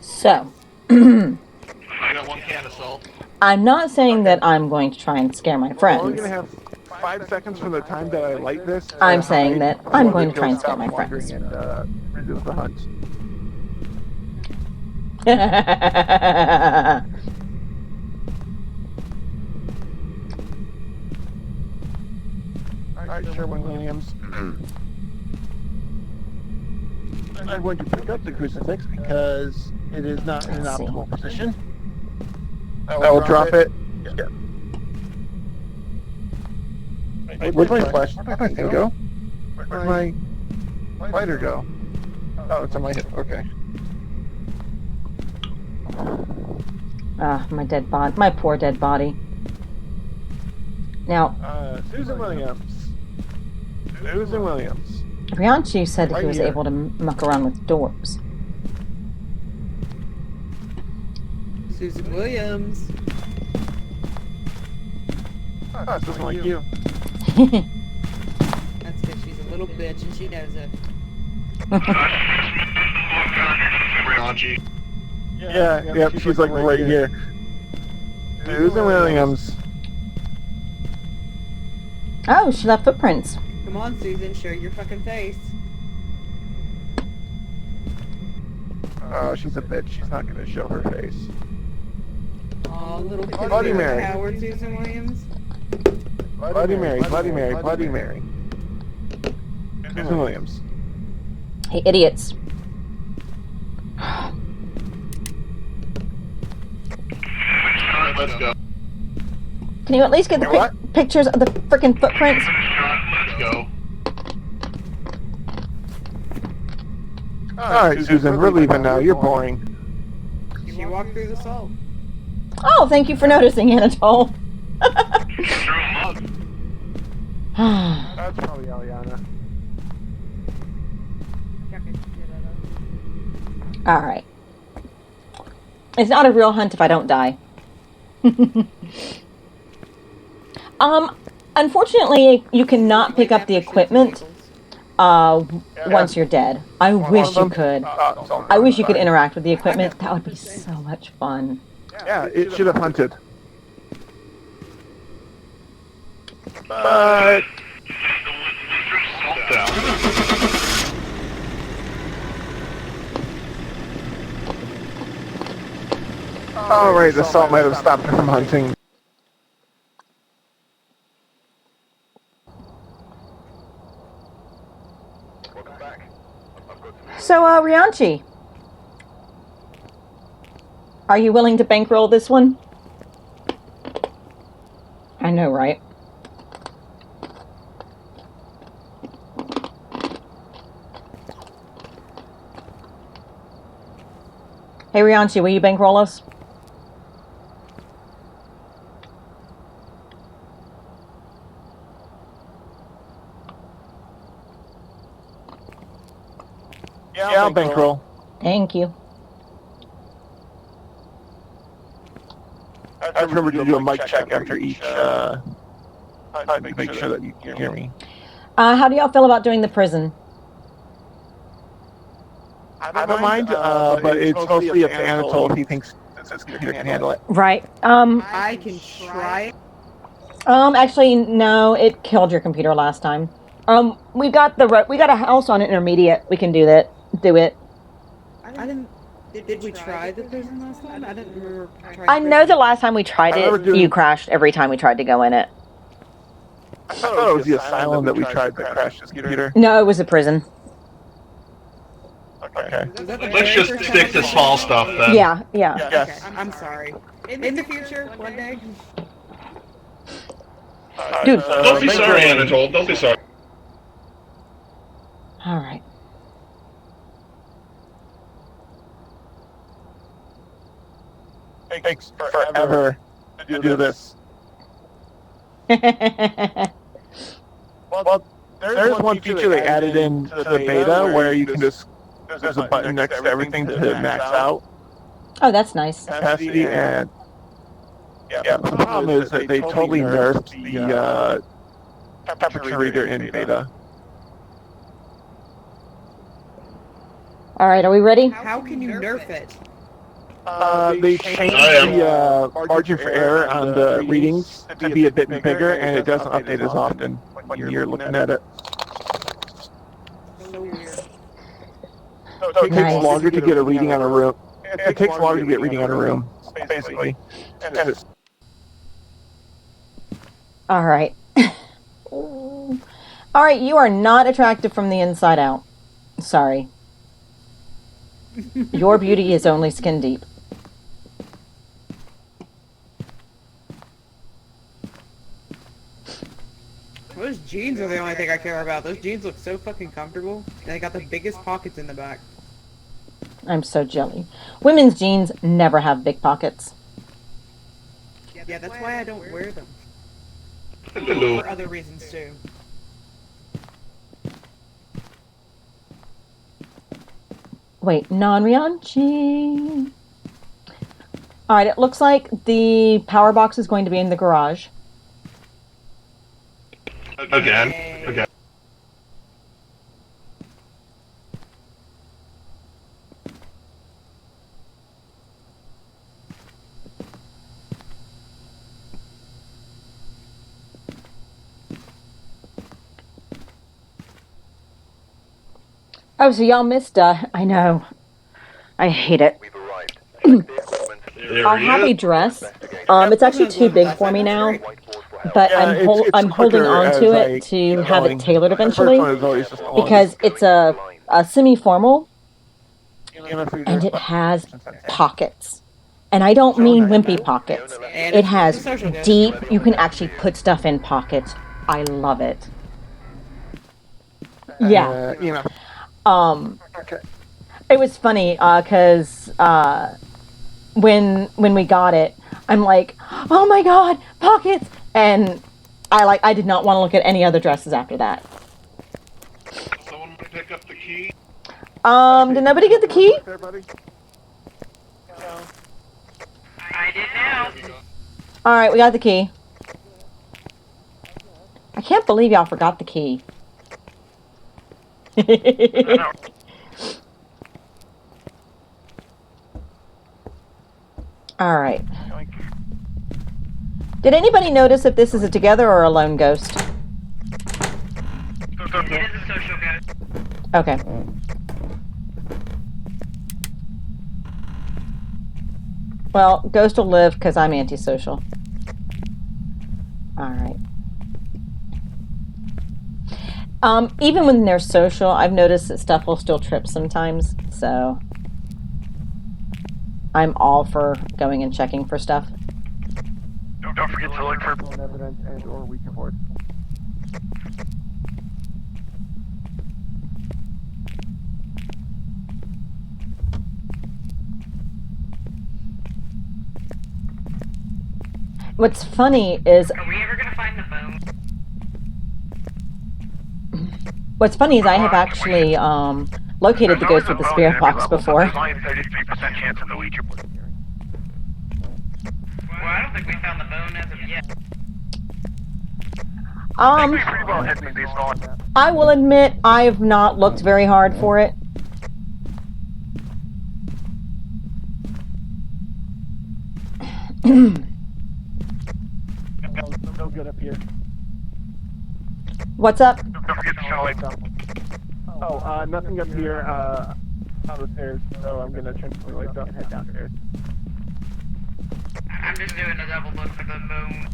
So, I got 1 can of salt. I'm not saying that I'm going to try and scare my We're only friends. gonna have 5 seconds from the time that I light this. I'm saying that I'm going to try and stop scare my wandering friends. and resume the hunt. Alright, Sherwin Williams. I'm going to pick up the crucifix because it is not in an Let's see. optimal position. I will drop it. Yeah. Where's my flash? Where'd my thing go? Where'd my lighter go? Oh, it's on my hip. Okay. Ah, my dead body. My poor dead body. Now, Susan Williams. Susan Williams. Rianchi said Right he was here. able to muck around with doors. Susan Williams. Oh, it's just like you. That's because she's a little bitch and she knows it. Rianchi. Yeah, she's like right here. Susan Williams. Oh, she left footprints. Come on, Susan, show your fucking face. Oh, she's a bitch. She's not going to show her face. Oh, little Bloody Mary. Howard Susan Williams. Bloody Mary, Bloody Mary, Bloody Mary. Susan Williams. Hey, idiots. Let's go. Can you at least get the What? pictures of the freaking footprints? Let's go. Alright, Susan, we're leaving now. You're boring. She walked through the salt. Oh, thank you for noticing, Anatole. That's probably Eliana. All right. It's not a real hunt if I don't die. Unfortunately, you cannot pick up the equipment once you're dead. I wish you could. I wish you could interact with the equipment. That would be so much fun. Yeah, it should have hunted. But alright, the salt might have stopped her from hunting. Welcome back. I've got some So, Rianchi, are you willing to bankroll this one? I know, right? Hey, Rianchi, will you bankroll us? Yeah, I'll bankroll. Thank you. I remember to do a mic check after each hunt to make sure that you can hear me. How do y'all feel about doing the prison? I don't mind, but it's mostly up to Anatole if he thinks his computer can handle it. Right. I can try. Actually, no, it killed your computer last time. We got a house on intermediate. We can do that. Do it. I didn't. Did we try the prison last time? I didn't remember. I know the last time we tried it, you crashed every time we tried to go in it. I thought it was the asylum that we tried that crashed his computer. No, it was a prison. Okay. Let's just stick to small stuff then. Yeah. Yes. Okay, I'm sorry. In the future, one day. Dude. Don't be sorry, Anatole. Don't be sorry. All right. It takes forever to do this. Well, there's one feature they added in to the beta where you can just, there's a button next to everything to max out Oh, that's nice. capacity, and yeah, the problem is that they totally nerfed the temperature reader in beta. All right, are we ready? How can you nerf it? They changed the margin for error on the readings to be a bit bigger, and it doesn't update as often when you're looking at it. So weird. So it Nice. takes longer to get a reading on a room. It takes longer to get reading on a room, basically. And it's, All right. All right, you are not attractive from the inside out. Sorry. Your beauty is only skin deep. Those jeans are the only thing I care about. Those jeans look so fucking comfortable. And they got the biggest pockets in the back. I'm so jelly. Women's jeans never have big pockets. Yeah, that's why I don't wear them. Hello. For other reasons too. Wait, non-Rianchi. Alright, it looks like the power box is going to be in the garage. Again. Again. Oh, so y'all missed, I know. I hate it. We've arrived. Select the equipment. There I he have is. a dress. It's actually too big for me now, Whiteboard for help. but Yeah, I'm holding quicker on to as it I to keep have it going. tailored The first eventually one is always just the longest. because it's a semi-formal EMF and it reader. has pockets. And I don't mean wimpy pockets. And It it's a has social good. deep, you can actually put stuff in pockets. I love it. Yeah. EMF. Okay. It was funny because when we got it, I'm like, oh my god, pockets! And I did not want to look at any other dresses after that. Someone want to pick up the key? Did nobody get the key? There, buddy? I did now. All right, we got the key. I can't believe y'all forgot the key. All right. Did anybody notice if this is a together or a lone ghost? It is a social ghost. Okay. Well, ghost will live because I'm antisocial. All right. Even when they're social, I've noticed that stuff will still trip sometimes, so I'm all for going and checking for stuff. Don't forget to look for Evidence and or weaker board. What's funny is Are we ever gonna find the bone? I have actually located the ghost with the spirit box before. There's only a 33% chance of the Ouija board. Well, I don't think we found the bone as of yet. I think we pretty well hit with these going. I will admit I have not looked very hard for it. No good up here. What's up? Don't forget to shine lights up. Oh, nothing up here on the stairs, so I'm gonna turn the lights off and head downstairs. I'm just doing a double look for the bone.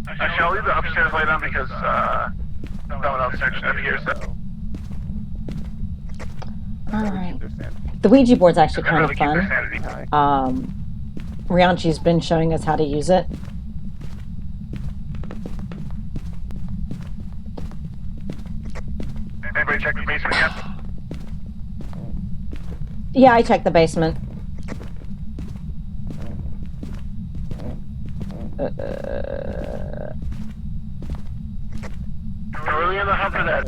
I shall leave the upstairs light on because someone else section up here, so Alright. The Ouija board's actually kind of keep their fun. sanity. Rianchi's been showing us how to use it. Anybody check the basement yet? Yeah, I checked the basement. Early in the hunt for that.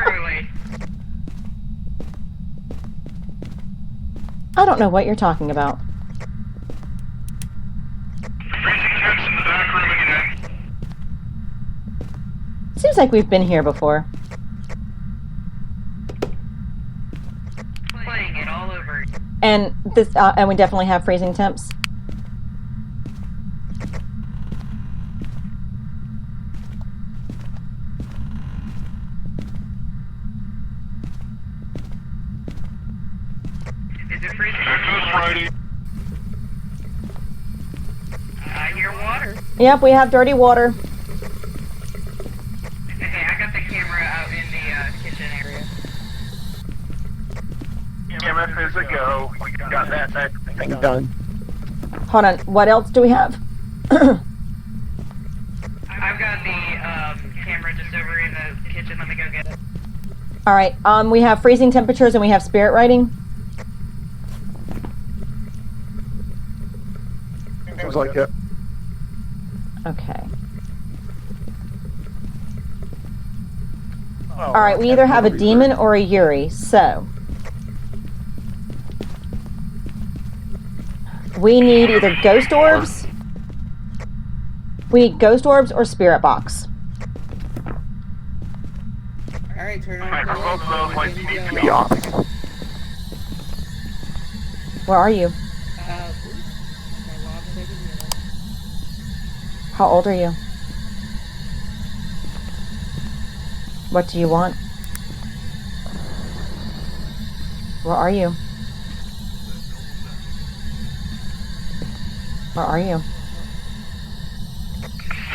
Early. I don't know what you're talking about. Freezing temps in the back room again. Seems like we've been here before. Playing it all over again. And this, and we definitely have freezing temps. Is it freezing? There goes Friday. I hear water. Yep, we have dirty water. Okay, I got the camera out in the kitchen area. EMF is a go. We got that Thing done. Hold on. What else do we have? I've got the camera just over in the kitchen. Let me go get it. All right. We have freezing temperatures and we have spirit writing. Seems like it. Okay. Oh, All right. We either have a demon or a Yuri. So we need either ghost orbs. We need ghost orbs or spirit box. Alright, turn on Alright, the both of those lights need to be Be off. off. Where are you? How old are you? What do you want? Where are you? Where are you?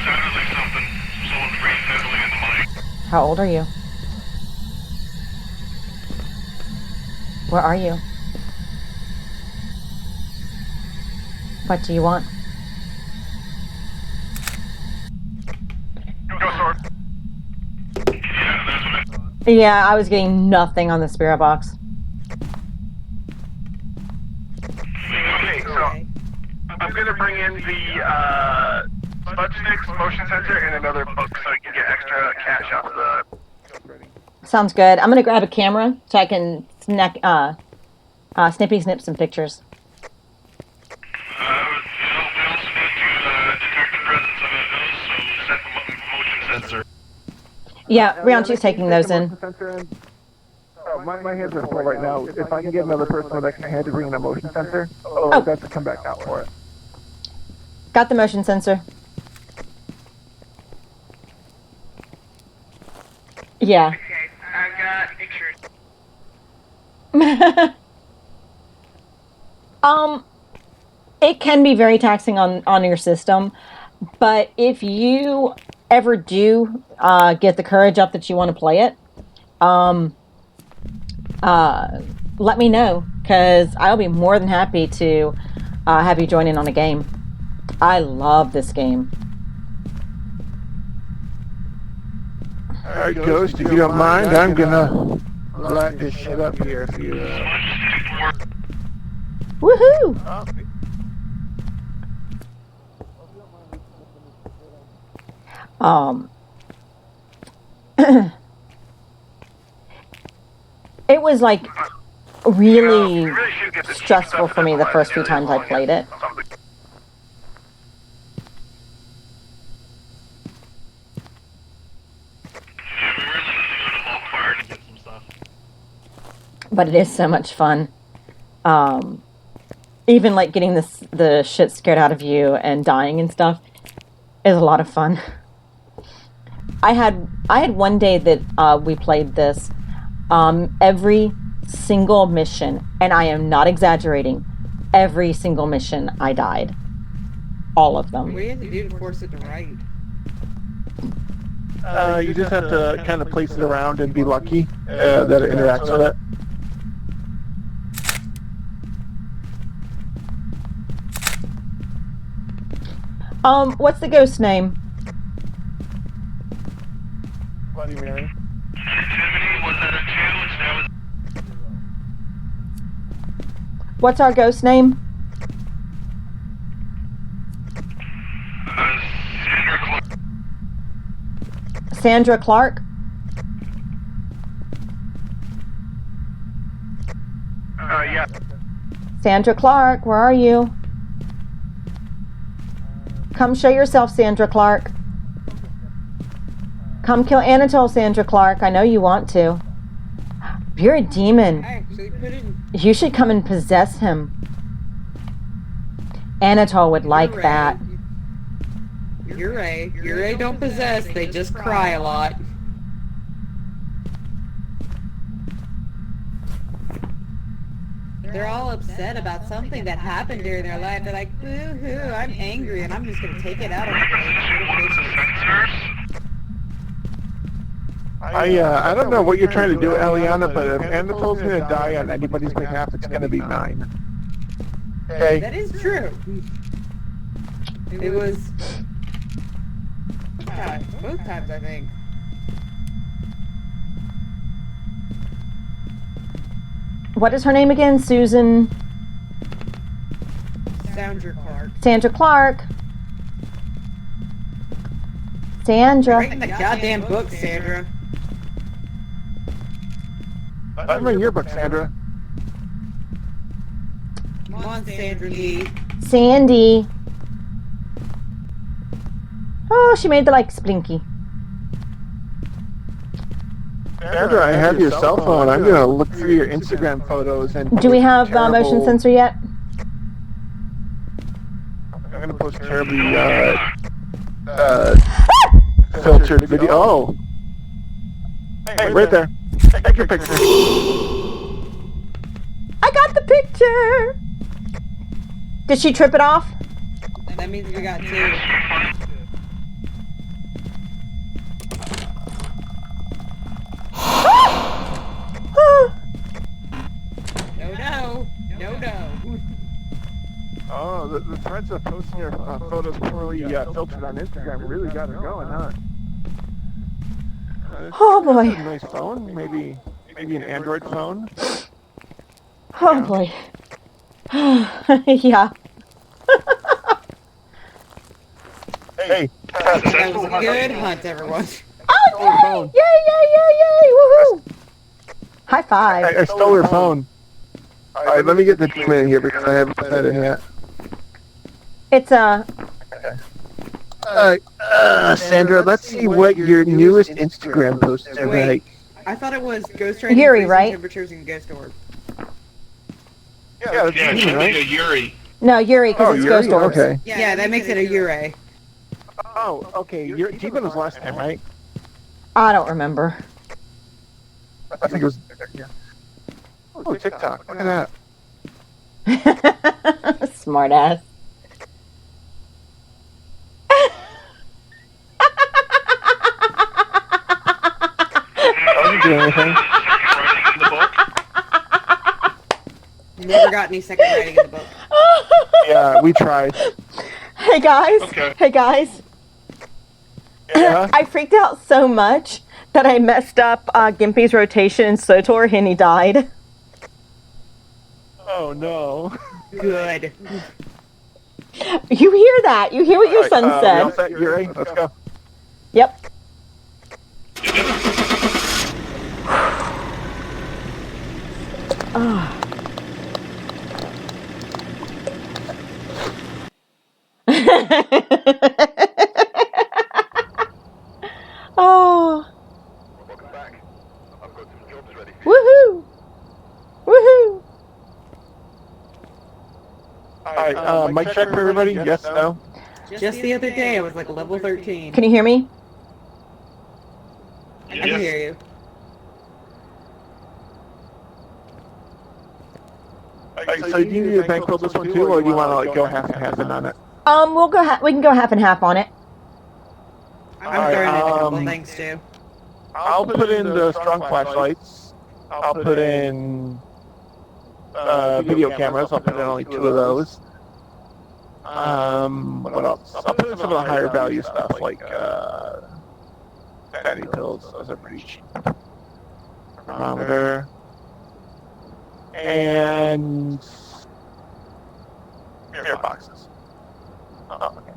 Sounded like something. Someone breathed heavily in the mic. How old are you? Where are you? What do you want? Go sword. Yeah, that's what I thought. Yeah, I was getting nothing on the spirit box. Okay, so I'm gonna bring in the Spud Sticks motion sensor and another book so I can get extra cash off the. Sounds good. I'm gonna grab a camera so I can snippy snip some pictures. We also need to detect the presence of those, so set the motion sensor. Yeah, Rianchi's taking those in. Oh, my hands are full right now. If I can get another person with extra hand to bring in a motion sensor, Oh. that's to come back out for it. Got the motion sensor. Yeah. Okay, I've got pictures. It can be very taxing on your system, but if you ever do get the courage up that you want to play it, let me know, because I'll be more than happy to have you join in on a game. I love this game. Alright, Ghost, if you don't mind, I'm gonna light this shit up here if you... Woohoo! It was like really stressful for me the first few times I played it. But it is so much fun. Even like getting the shit scared out of you and dying and stuff is a lot of fun. I had one day that we played this. Every single mission, and I am not exaggerating, every single mission I died. All of them. What do you have to do to force it to write? You just have to kind of place it around and be lucky that it interacts with it. What's the ghost name? Bloody Mary. Activity was at a 2, it's now at What's our ghost name? Sandra Clark. Sandra Clark? Yeah. Sandra Clark, where are you? Come show yourself, Sandra Clark. Come kill Anatole, Sandra Clark. I know you want to. You're a demon. I actually put it in. You should come and possess him. Anatole would like You're that. right. You're right. You're right. Don't possess. They just cry a lot. They're all upset about something that happened during their life. They're like, boo-hoo, I'm angry, and I'm just going to take it out on One of the the sensors. I don't know what you're trying to do, Eliana, but if Anatol's going to die on anybody's behalf, it's going to be mine. Okay? That is true. It was... Yeah, both times, I think. What is her name again? Susan... Sandra Clark. Sandra Clark. Sandra. Write in the goddamn book, Sandra. I'm in your book, Sandra. Come on, Sandra Lee. Sandy. Oh, she made the like splinky. Sandra, I have your cell phone. I'm going to look through your Instagram photos and... Do we have motion sensor yet? I'm going to post terribly filtered video. Oh! Hey, right there. Take your picture. I got the picture! Did she trip it off? That means we got two. No. Oh, the threads of posting your photos poorly filtered on Instagram really got her going, huh? Oh boy. A nice phone, maybe an Android phone. Oh boy. Yeah. Hey, That was a good hunt, everyone. Oh yay! Yay! Woohoo! High five. I stole her phone. Alright, let me get the team in here because I haven't put that in yet. It's Sandra, let's see what your newest Instagram posts are like. I thought it was Ghost Training, Yuri, freezing right? temperatures, and Ghost Orb. Yeah, that's Yeah, it me, should right? be a Yuri. no Yuri because it's Yuri? Ghost Orbs. Okay. Yeah, that makes it a Ure. Oh, okay. Deepan was last time, right? I don't remember. I think it was... Yeah. Oh, TikTok. Look at that. Smart ass. I wasn't doing anything. Writing in the book. Never got any second writing in the book. Yeah, we tried. Hey guys. Okay. Hey guys. Yeah? I freaked out so much that I messed up Gimpy's rotation in SOTOR and he died. Oh, no. Good. You hear that? You hear what your son We all said? set, Yuri? Let's go. Yep. Ah. Oh. Welcome back. I've got some jobs ready for you. Woohoo! Woohoo! Alright, mic check for everybody? Yes, no? Just the other day, I was like level 13. Can you hear me? I can hear you. So do you need to bankroll this one too, or do you want to like, go half and half in on it? We'll go. We can go half and half on it. I'm Alright, throwing in a couple things too. I'll put in the strong flashlights. I'll put in video cameras. I'll put in only 2 of those. What else? I'll put in some of the higher value stuff like fatty pills. Those are pretty cheap. Thermometer. And beer boxes. Oh, okay.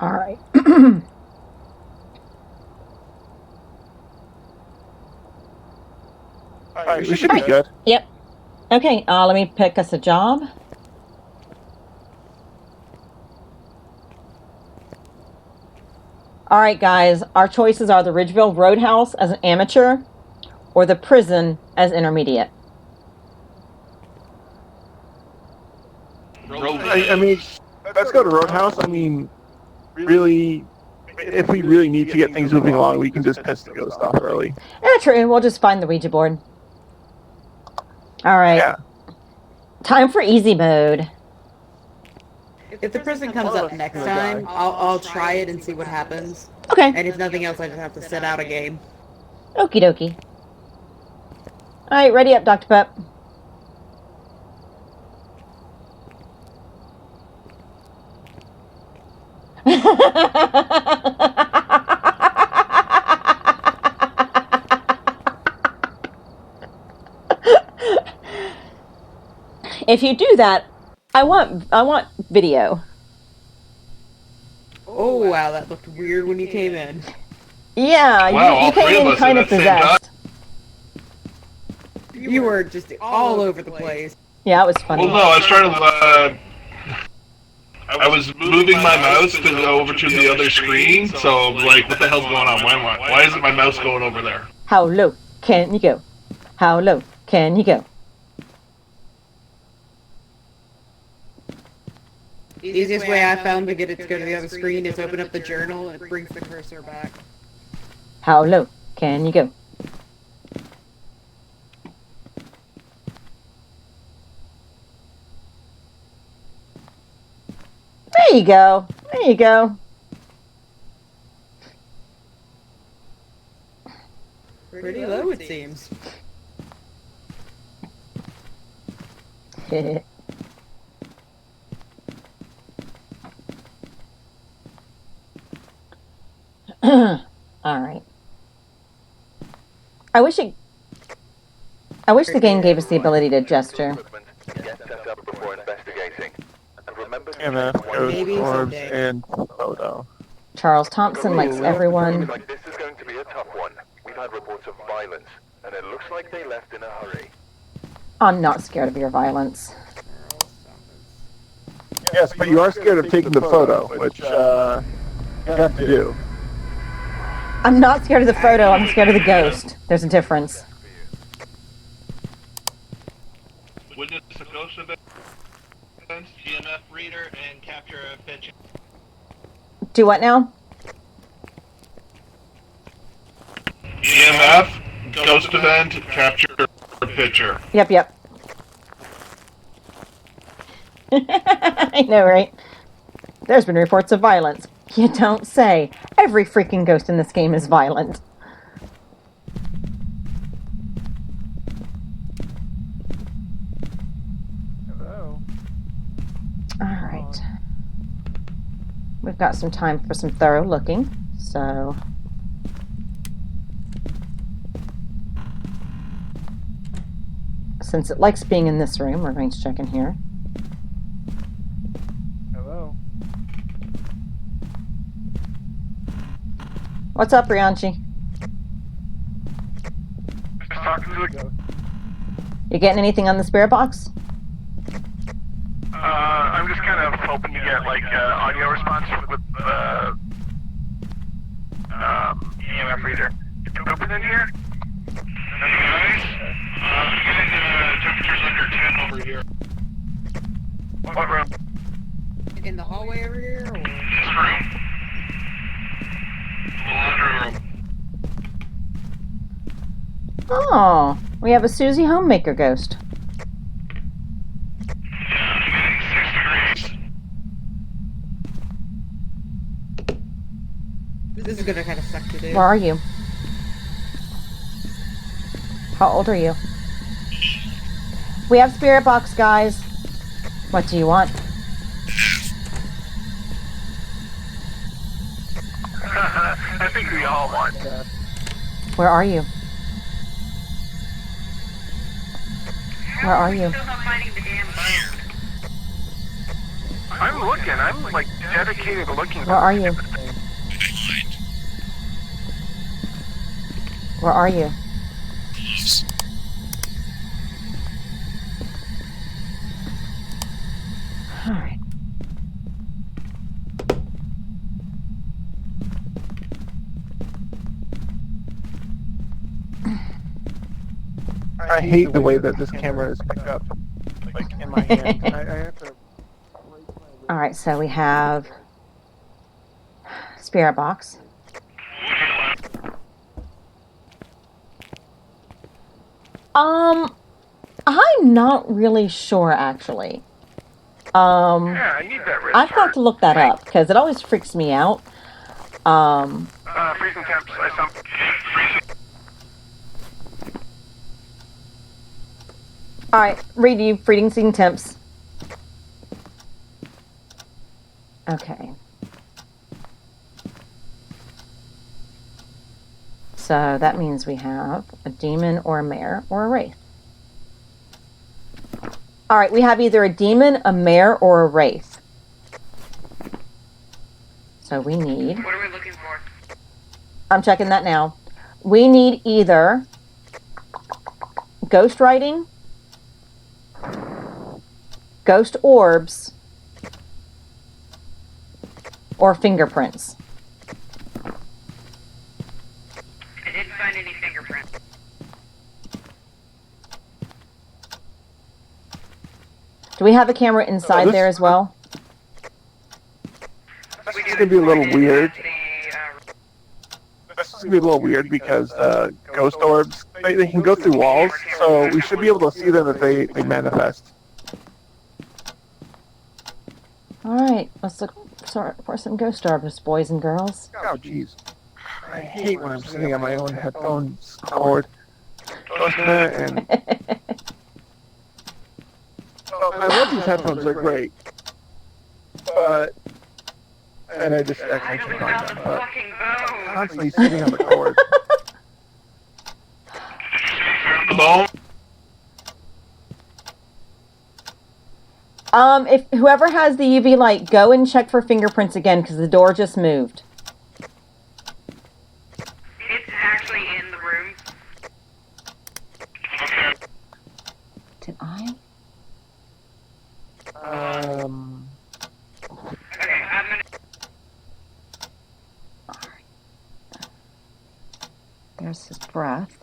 All right. Alright, we should be good. Yep. Okay. Let me pick us a job. All right, guys. Our choices are the Ridgeville Roadhouse as an amateur, or the prison as intermediate. I mean, let's go to Roadhouse. I mean, really, if we really need to get things moving along, we can just piss the ghost off early. Yeah, true. We'll just find the Ouija board. All right. Yeah. Time for easy mode. If the person comes up next time, I'll try it and see what happens. Okay. And if nothing else, I just have to set out a game. Okie dokie. Alright, ready up, Dr. Pep. If you do that, I want video. Oh wow, that looked weird when you came in. Yeah, Wow, you all came three of in us kind at of the same time? possessed. You were just all over the place. Yeah, it was funny. Well, no, I was trying to. I was moving my mouse to go over to the other screen, so like, what the hell's going on? Why isn't my mouse going over there? How low can you go? How low can you go? The easiest way I found to get it to go to the other screen is open up the journal and it brings the cursor back. How low can you go? There you go. There you go. Pretty low, it seems. All right. I wish the game gave us the ability to gesture. Get set up before investigating. And remember to EMF, check ghost Maybe orbs, someday. and photo. Charles Thompson likes everyone. like this is going to be a tough one. We've had reports of violence, and it looks like they left in a hurry. I'm not scared of your violence. Yes, but you are scared of taking the photo, which you have to do. I'm not scared of the photo, I'm scared of the ghost. There's a difference. Witness a ghost event, EMF reader, and capture a picture. Do what now? EMF, ghost event, capture a picture. Yep. I know, right? There's been reports of violence. You don't say. Every freaking ghost in this game is violent. Hello. Alright. We've got some time for some thorough looking, so... Since it likes being in this room, we're going to check in here. Hello. What's up, Rianchi? Just talking to the ghost. You getting anything on the spirit box? I'm just kind of hoping to get like audio response with EMF reader. Open in here. That'd be nice. Getting temperatures under 10 over here. What room? In the hallway over here, or? This room. The laundry room. Oh, we have a Susie Homemaker ghost. Yeah, I'm getting 6 degrees. This is gonna kind of suck to do. Where are you? How old are you? We have spirit box, guys. What do you want? I think we all want that. Where are you? Where are you? Still not finding the damn band. I'm looking. I'm like dedicated to looking. Where are you? Where are you? Alright. I hate the way that this camera is picked up, like in my hand. I have to. Alright, so we have spirit box. I'm not really sure, actually. Yeah, I need that wrist I've got part. to look that up because it always freaks me out. Freezing temps. I saw. All right, read you freezing temps. Okay. So that means we have a demon or a mare or a wraith. All right, we have either a demon, a mare, or a wraith. So we need... What are we looking for? I'm checking that now. We need either ghost writing, ghost orbs, or fingerprints. I didn't find any fingerprints. Do we have a camera inside there as well? This is gonna be a little weird. This is gonna be a little weird because ghost orbs they can go through walls, so we should be able to see them if they manifest. All right, let's look for some ghost orbs, boys and girls. Oh, jeez. I hate when I'm sitting on my own headphones cord. And I love these headphones; they're great. But and I just I actually don't find found them. the But fucking bow. constantly sitting on the cord. The ball? If whoever has the UV light, go and check for fingerprints again because the door just moved. It's actually in the room. Did I? Okay, I'm gonna. There's his breath.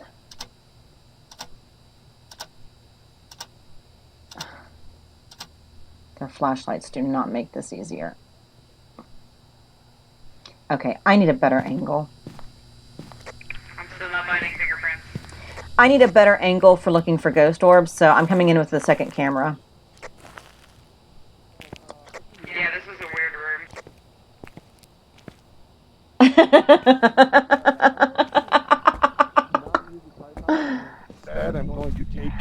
Their flashlights do not make this easier. Okay, I need a better angle. I'm still not finding fingerprints. I need a better angle for looking for ghost orbs, so I'm coming in with the second camera. Yeah, this is a weird room. That I'm going to take.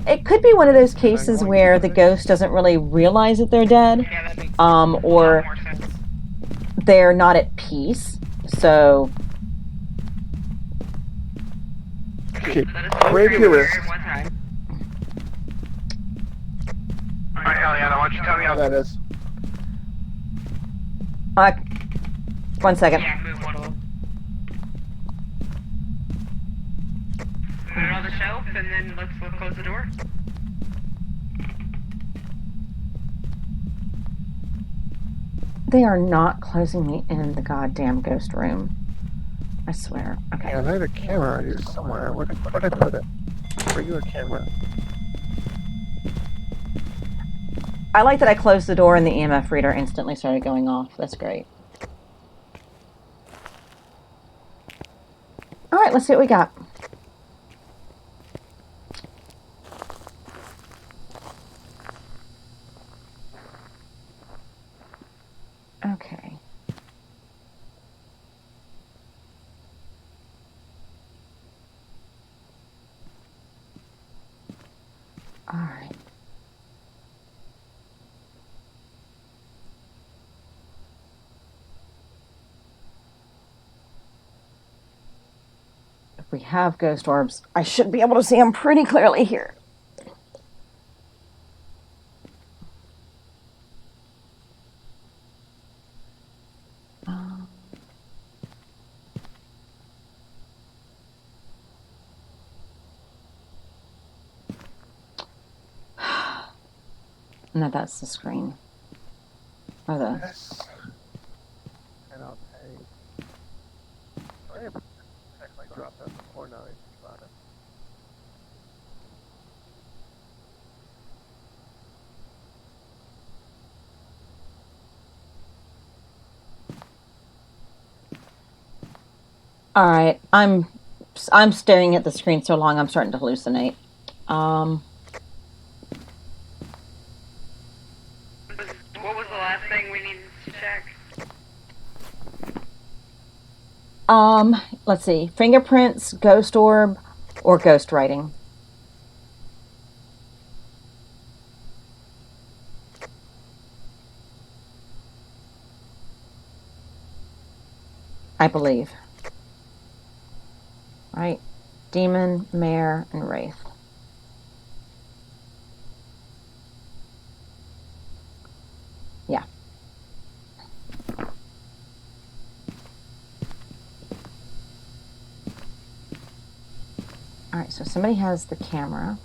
It could be one of those cases where the ghost doesn't really realize that they're dead, Yeah, that makes or more sense. they're not at peace. So, Okay, Let us right go here through is. it one time. Alright, Eliana, why don't you tell me How how that is. uh, 1 second. Yeah, move one. Put it on the shelf, and then let's close the door. They are not closing me in the goddamn ghost room. I swear. Okay. Yeah, I had a camera here somewhere. Where did I put it? Regular camera. I like that I closed the door and the EMF reader instantly started going off. That's great. All right, let's see what we got. Okay. All right. If we have ghost orbs, I should be able to see them pretty clearly here. No, that's the screen. Or the... Yes. And I'll take. I have actually dropped that before now. I think about it. All right, I'm staring at the screen so long I'm starting to hallucinate. What was the last thing we needed to check? Let's see. Fingerprints, ghost orb, or ghost writing. I believe. Right? Demon, Mare, and Wraith. Yeah. All right, so somebody has the camera.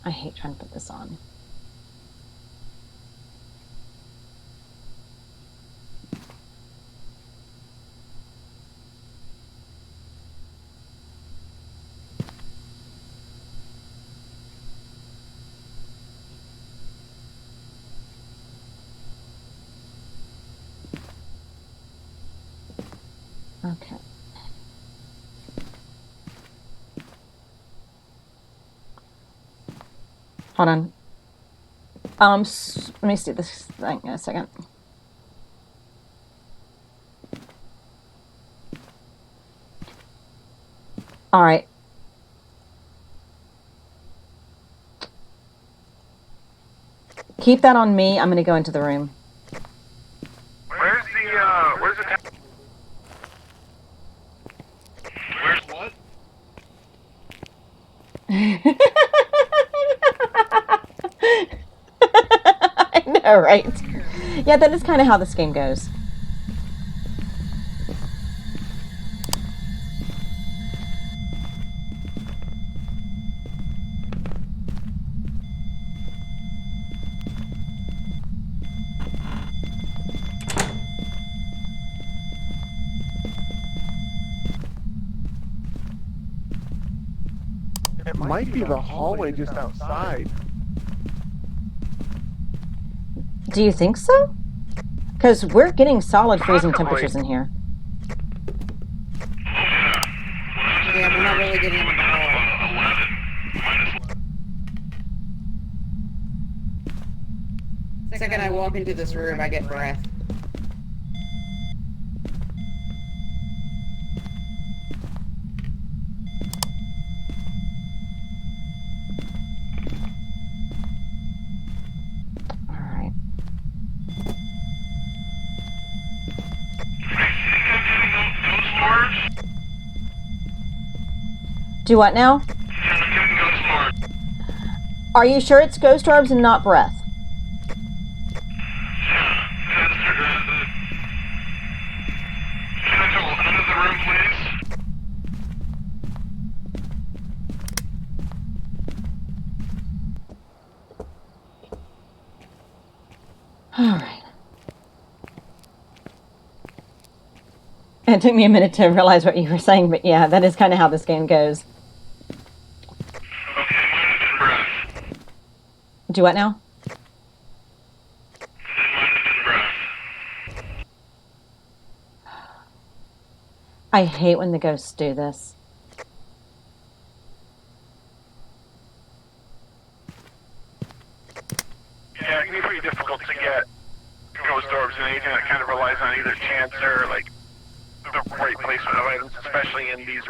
I hate trying to put this on. Okay. Hold on. Let me see this thing in a second. All right. Keep that on me. I'm going to go into the room. Where's the Where's what? I know, right? Yeah, that is kind of how this game goes. It might be the hallway just outside. Do you think so? Because we're getting solid freezing Possibly. temperatures in here. Yeah, we're not really getting in the hall. 11. The second I walk into this room, I get breath. All right. Ghost orbs? Do what now? I'm getting ghost orbs. Are you sure it's ghost orbs and not breath? Can I go out of the room, please? All right. It took me a minute to realize what you were saying, but yeah, that is kind of how this game goes. Okay, minus the breath. Do what now? Minus the breath. I hate when the ghosts do this. Yeah, it can be pretty difficult to get ghost orbs and anything that kind of relies on either chance or like the right placement of items, especially in these.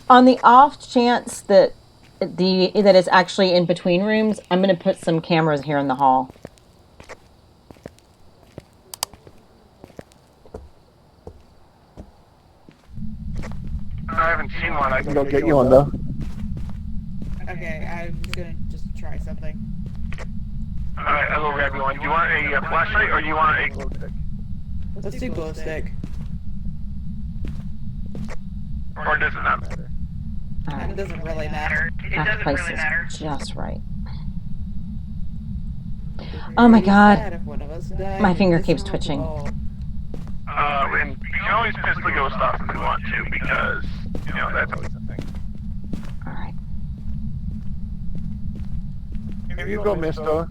On the off chance that that is actually in between rooms, I'm going to put some cameras here in the hall. I haven't seen one. I I can can go get you one though. Okay, I'm just gonna just try something. Alright, I'll go grab you one. Do you want a flashlight or do you want a... Let's do glow stick. Or does it not matter? All It right. doesn't really matter. It That doesn't place really matter. is just right. Oh my God. Sad if one of us died My in finger this keeps room. twitching. Oh. And you can always piss the ghost off if you want to, because, you know, that's always a thing. All right. Here you go, mister.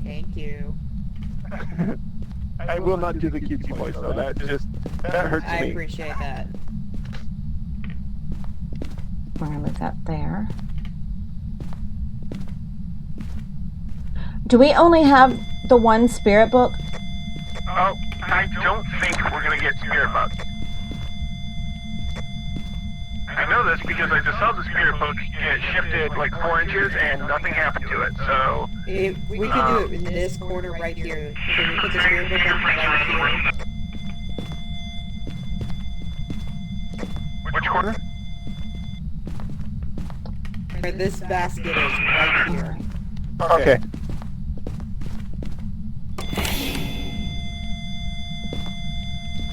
Thank you. I will not do the cutesy voice, though. That hurts I me. appreciate that. We're gonna move that there. Do we only have the one spirit book? Oh, I don't think we're gonna get spirit bugs. I know this because I just saw the spirit book get shifted like 4 inches and nothing happened to it. So If we could do it in this corner right here. Can we put the spirit book on right here? which corner? Where this basket is right here. Okay.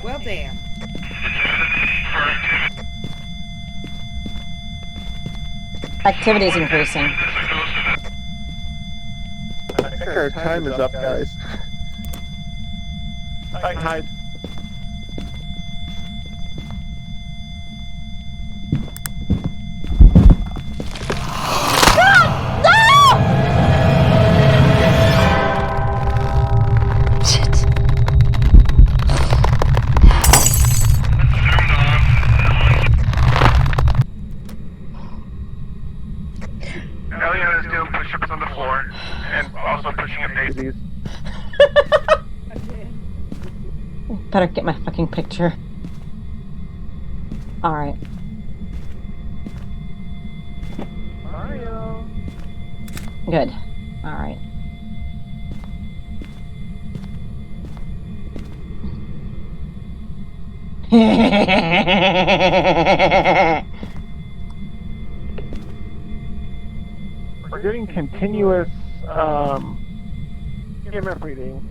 Well, damn. Activity's increasing. I think our time is up, guys. Hide. Eliana's doing push-ups on the floor and also pushing up daisies. Better get my fucking picture. Alright. Mario. Good. Alright. We're getting continuous EMF reading,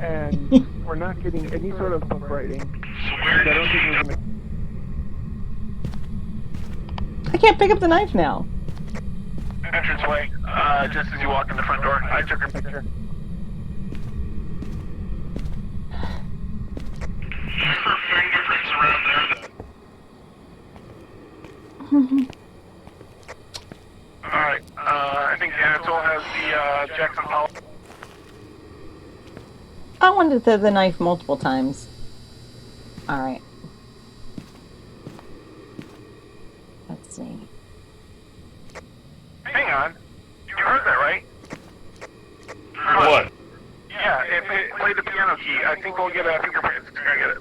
and we're not getting any sort of book writing. And I don't think we're gonna... I can't pick up the knife now. Entranceway, just as you walk in the front door. I took her picture. Her fingerprints around there. Alright, I think Anatole has the Jackson Pollock. I wanted to throw the knife multiple times. Alright. Let's see. Hang on. You heard that, right? What? Yeah, if it played the piano key, I think we'll get a fingerprint. It's gonna get it.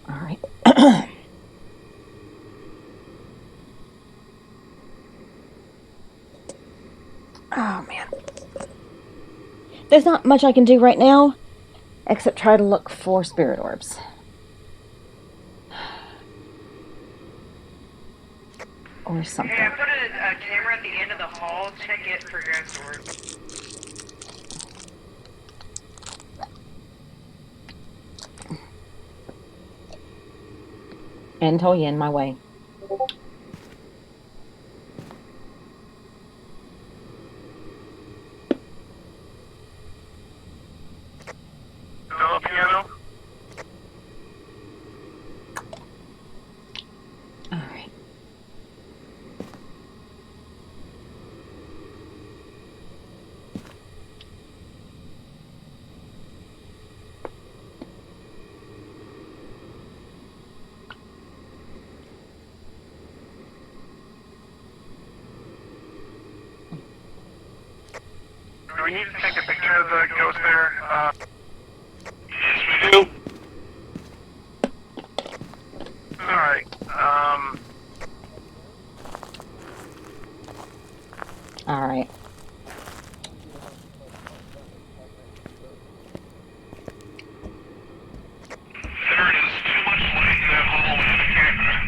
Alright. Oh, man. There's not much I can do right now, except try to look for spirit orbs. Or something. Hey, I put a camera at the end of the hall. Check it for ghost orbs. And told you in my way. Still a piano? Alright. Do we need to take a picture of the ghost there? Yes, we do. Alright, Alright. There is too much light in that hallway.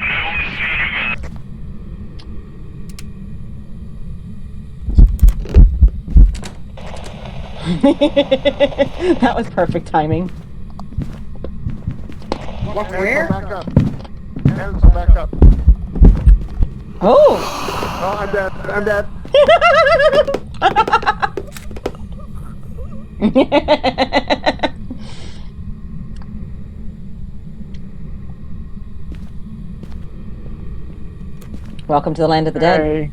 I only see you guys. That was perfect timing. Where? Back up. Hands back up. Oh! Oh, I'm dead. I'm dead. Welcome to the land of the dead. Hey.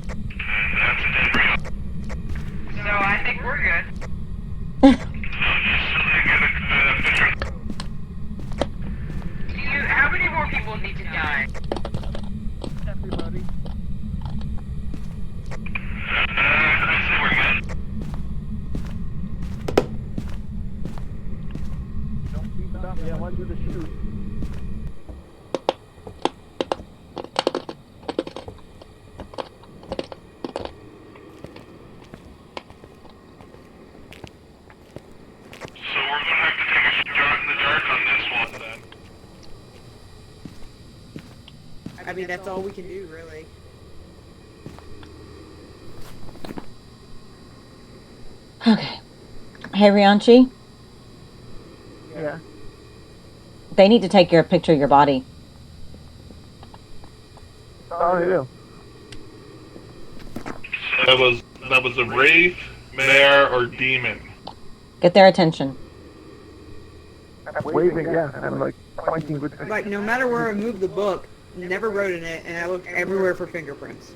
That's a dead real. So I think we're good. Somebody get a picture. How many more people need to die? Everybody. I'd say we're good. Don't keep it up. Yeah, I want you to shoot. So we're gonna have to take a shot in the dark on this one then. I mean, that's all we can do, really. Okay. Hey, Rianchi, Yeah. they need to take your picture of your body. Oh, I do. So that was a wraith, mare, or demon. Get their attention. I'm waving, yeah, and I'm like pointing with Like, no matter where I moved the book, never wrote in it, and I looked everywhere for fingerprints.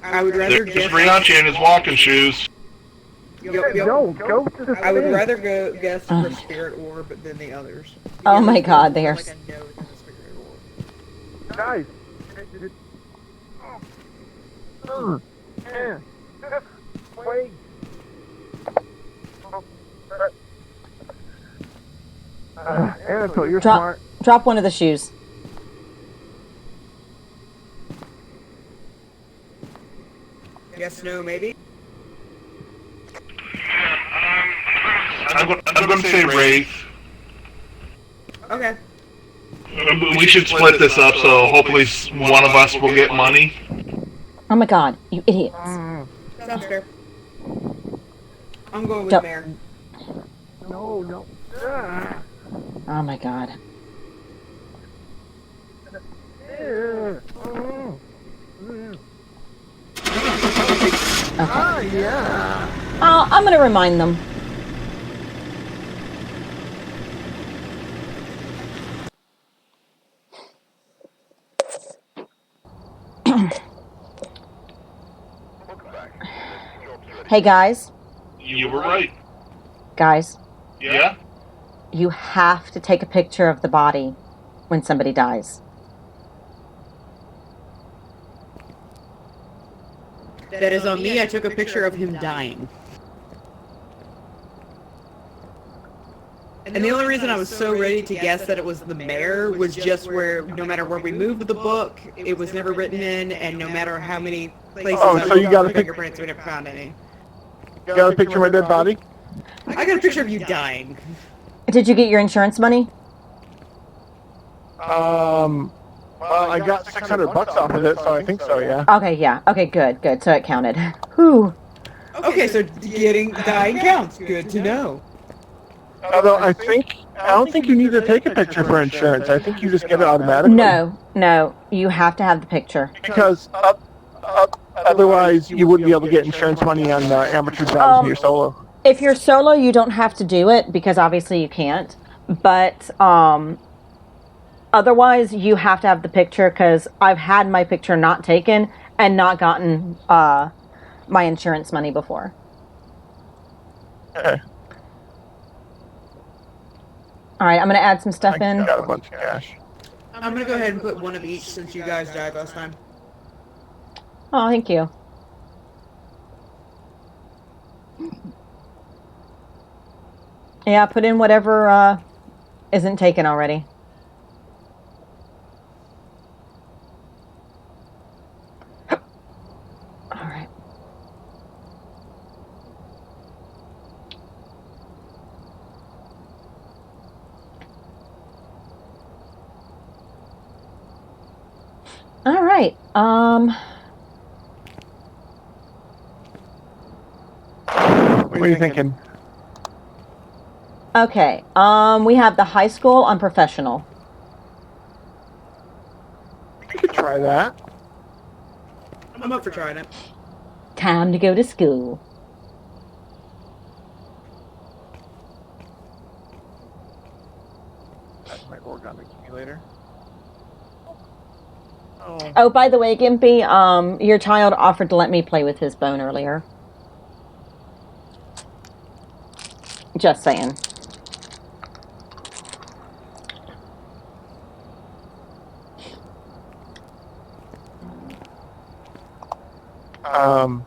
I would rather There's guess. Rianchi in his walking shoes. Yup. No, go to the I would thing. rather guess for spirit orb than the others. The Oh my others God, look they are like I know it's a spirit orb. Guys. Yeah. Wait. Anatole, you're smart. Drop one of the shoes. Yes, no, maybe. I'm going to say wraith. Okay. We should split this up so hopefully one of us will get money. Oh my God, you idiots. Sounds fair. I'm going with Don't- Mare. No. Oh my God. Okay. Yeah. I'm going to remind them. Hey, guys. You were right. Guys, Yeah? you have to take a picture of the body when somebody dies. That is on me. I took a picture of him dying. And the only reason I was so ready to guess that it was the mayor was just where, no matter where we moved the book, it was never written in, and no matter how many places I so you looked got for a pic- fingerprints, we never found any. You got a picture of my dead body? I got a picture of you dying. Did you get your insurance money? Well, I got $600 off of it, so I think so, yeah. Okay, yeah. Okay, good. So it counted. Whew. Okay, so dying counts. Good to know. Although I don't think you need to take a picture for insurance. I think you just get it automatically. No. You have to have the picture. Because otherwise you wouldn't be able to get insurance money on amateur jobs in your solo. If you're solo, you don't have to do it because obviously you can't. But otherwise, you have to have the picture because I've had my picture not taken and not gotten my insurance money before. Okay. All right, I'm going to add some stuff I in. got a bunch of cash. I'm gonna go ahead and put one of each since you guys died last time. Oh, thank you. Yeah, put in whatever isn't taken already. All right. All right. What are you thinking? Okay. We have the high school on professional. You could try that. I'm up for trying it. Time to go to school. That's my orgone accumulator. Oh, by the way, Gimpy, your child offered to let me play with his bone earlier. Just saying.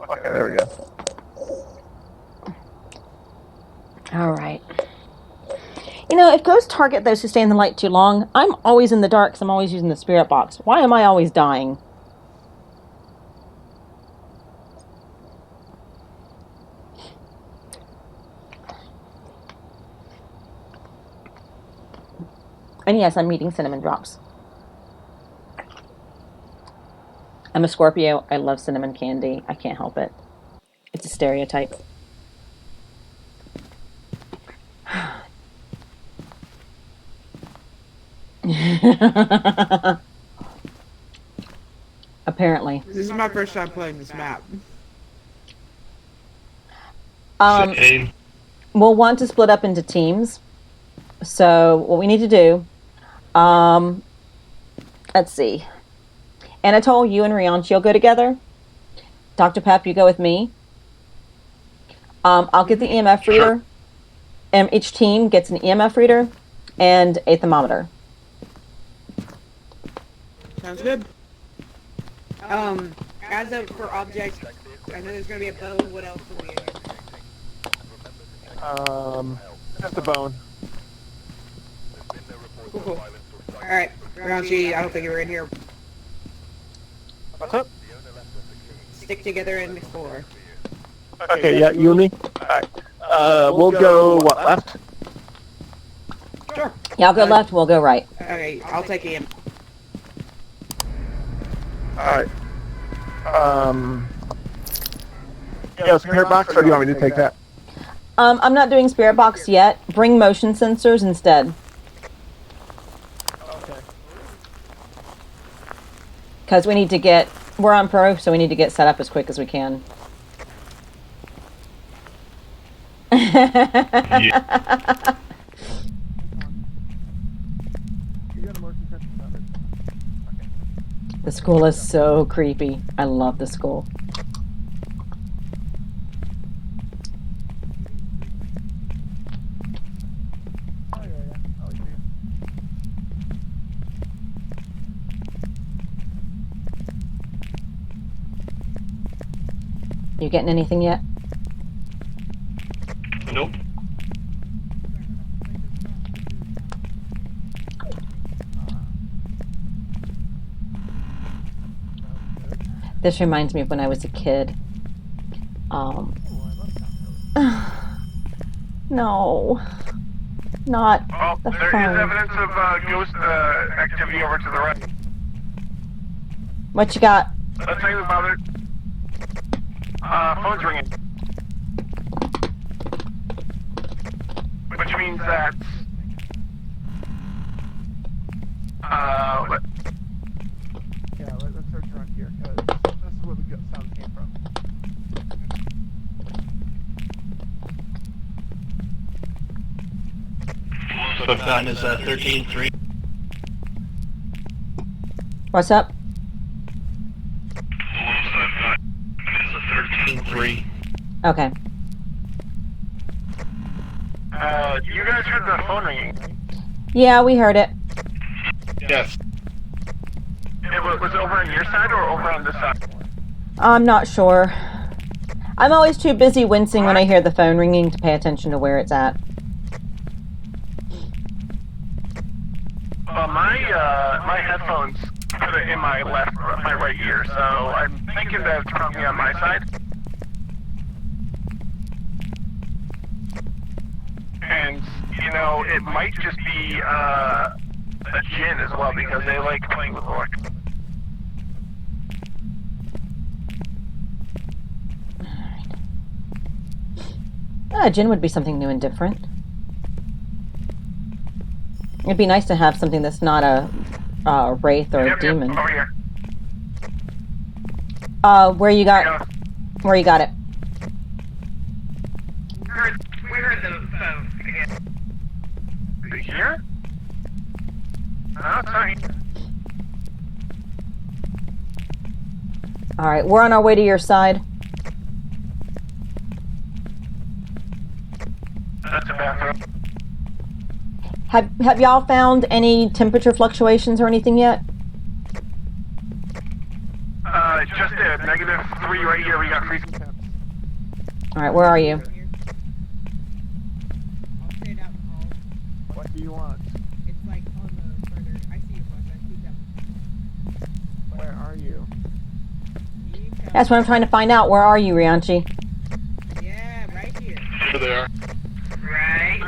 Okay, there we go. All right. You know, if ghosts target those who stay in the light too long, I'm always in the dark because I'm always using the spirit box. Why am I always dying? And yes, I'm eating cinnamon drops. I'm a Scorpio. I love cinnamon candy. I can't help it. It's a stereotype. Apparently. This is my first time playing this map. Same. We'll want to split up into teams. So what we need to do, let's see. Anatole, you and Rianchi go together. Dr. Pep, you go with me. I'll get the EMF reader. And each team gets an EMF reader and a thermometer. Sounds good. As of for objects, I know there's gonna be a bow. What else do we have? Just the bone. Cool. Alright, Raunchy, I don't think you were in here. What's up? Stick together and explore. Okay, yeah, you and me? Alright. We'll go, what, left? Sure. Y'all go left, we'll go right. Okay, I'll take Ian. Alright. Yeah, spirit box, or do you want me to take that? I'm not doing spirit box yet. Bring motion sensors instead. Okay. Because we need to get, we're on pro, so we need to get set up as quick as we can. Yeah. The school is so creepy. I love the school. You getting anything yet? Nope. This reminds me of when I was a kid. No. Not Oh, the there is phone. evidence of ghost activity over to the right. What you got? Let's say about it. Phone's ringing. Which means that... what? Yeah, let's search around here, because this is where the sound came from. So I've gotten is 13-3. What's up? The lowest I've gotten is a 13-3. Okay. You guys heard the phone ringing. Yeah, we heard it. Yes. Was it over on your side or over on this side? I'm not sure. I'm always too busy wincing when I hear the phone ringing to pay attention to where it's at. My headphones put it in my right ear, so I'm thinking that it's probably on my side. And, you know, it might just be a djinn as well, because they like playing with electric. Jinn would be something new and different. It'd be nice to have something that's not a wraith or a demon. Over here. Where you got? Yeah. Where you got it? We heard the phone again. Is it here? Oh, sorry. All right, we're on our way to your side. That's a bathroom. Have y'all found any temperature fluctuations or anything yet? Just did. -3 right here. We got freezing temps. All right, where are you? I'll stand out in the hall. What do you want? It's like on the further. I see you, Flash. I see that. Where are you? That's what I'm trying to find out. Where are you, Rianchi? Yeah, right here. Here they are. Right.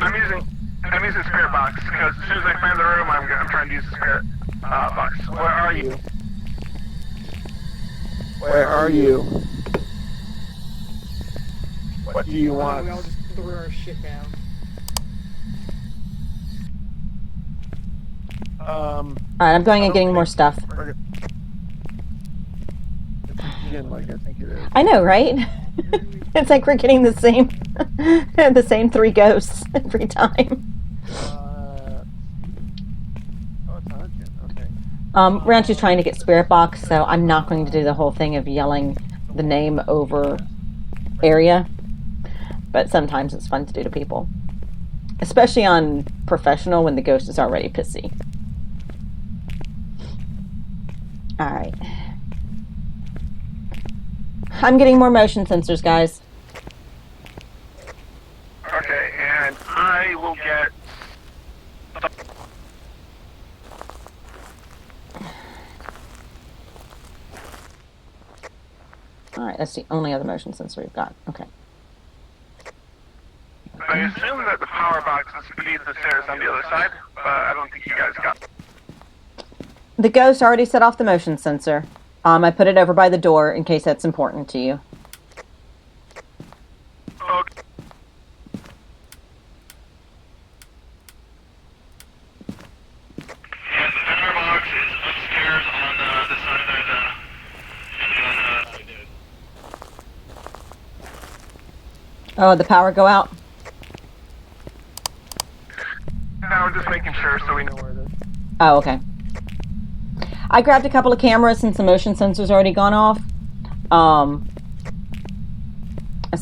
I'm using spirit box because as soon as I find the room, I'm trying to use the spirit box. Where are you? Where are you? What do you We all want? just threw our shit down. All right, I'm going and getting more stuff. It's again like I think it is. I know, right? It's like we're getting the same, the same 3 ghosts every time. Oh, it's urgent. Okay. Rianchi's trying to get spirit box, so I'm not going to do the whole thing of yelling the name over area. But sometimes it's fun to do to people, especially on professional when the ghost is already pissy. All right. I'm getting more motion sensors, guys. Okay, and I will get. All right, that's the only other motion sensor we've got. Okay. I assume that the power box is beneath the stairs on the other side, but I don't think you guys got it. The ghost already set off the motion sensor. I put it over by the door in case that's important to you. Okay. Yeah, the power box is upstairs on the side of the Oh, the power go out? Now we're just making sure so we know where it is. Oh, okay. I grabbed a couple of cameras since the motion sensor's already gone off. So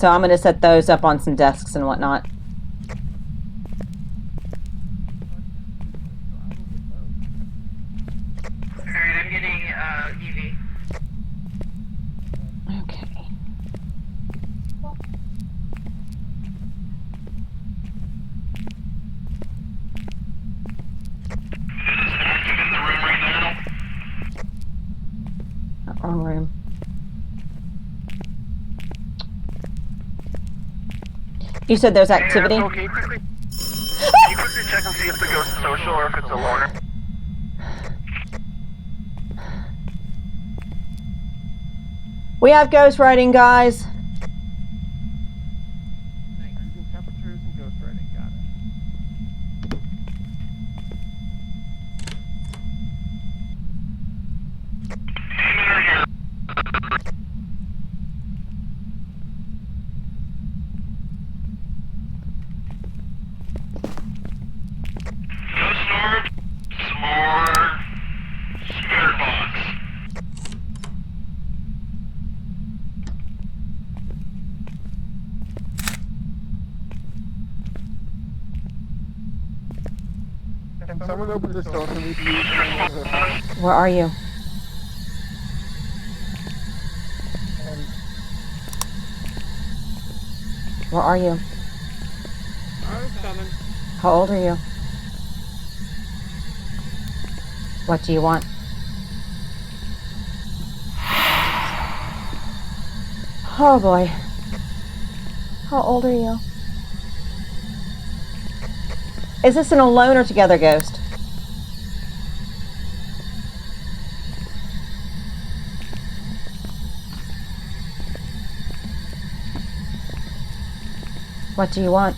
I'm going to set those up on some desks and whatnot. Alright, I'm getting EV. Okay. active in the room right now. Wrong room. You said there's activity? And, can you quickly check and see if the ghost is social or if it's a loner? We have ghost writing, guys. Using temperatures and ghost writing. Got it. Demon are here. Ghost orbs or spirit box. Can someone open this door for me, please? Where are you? Where are you? I was coming. How old are you? What do you want? Oh boy. How old are you? Is this an alone or together ghost? What do you want?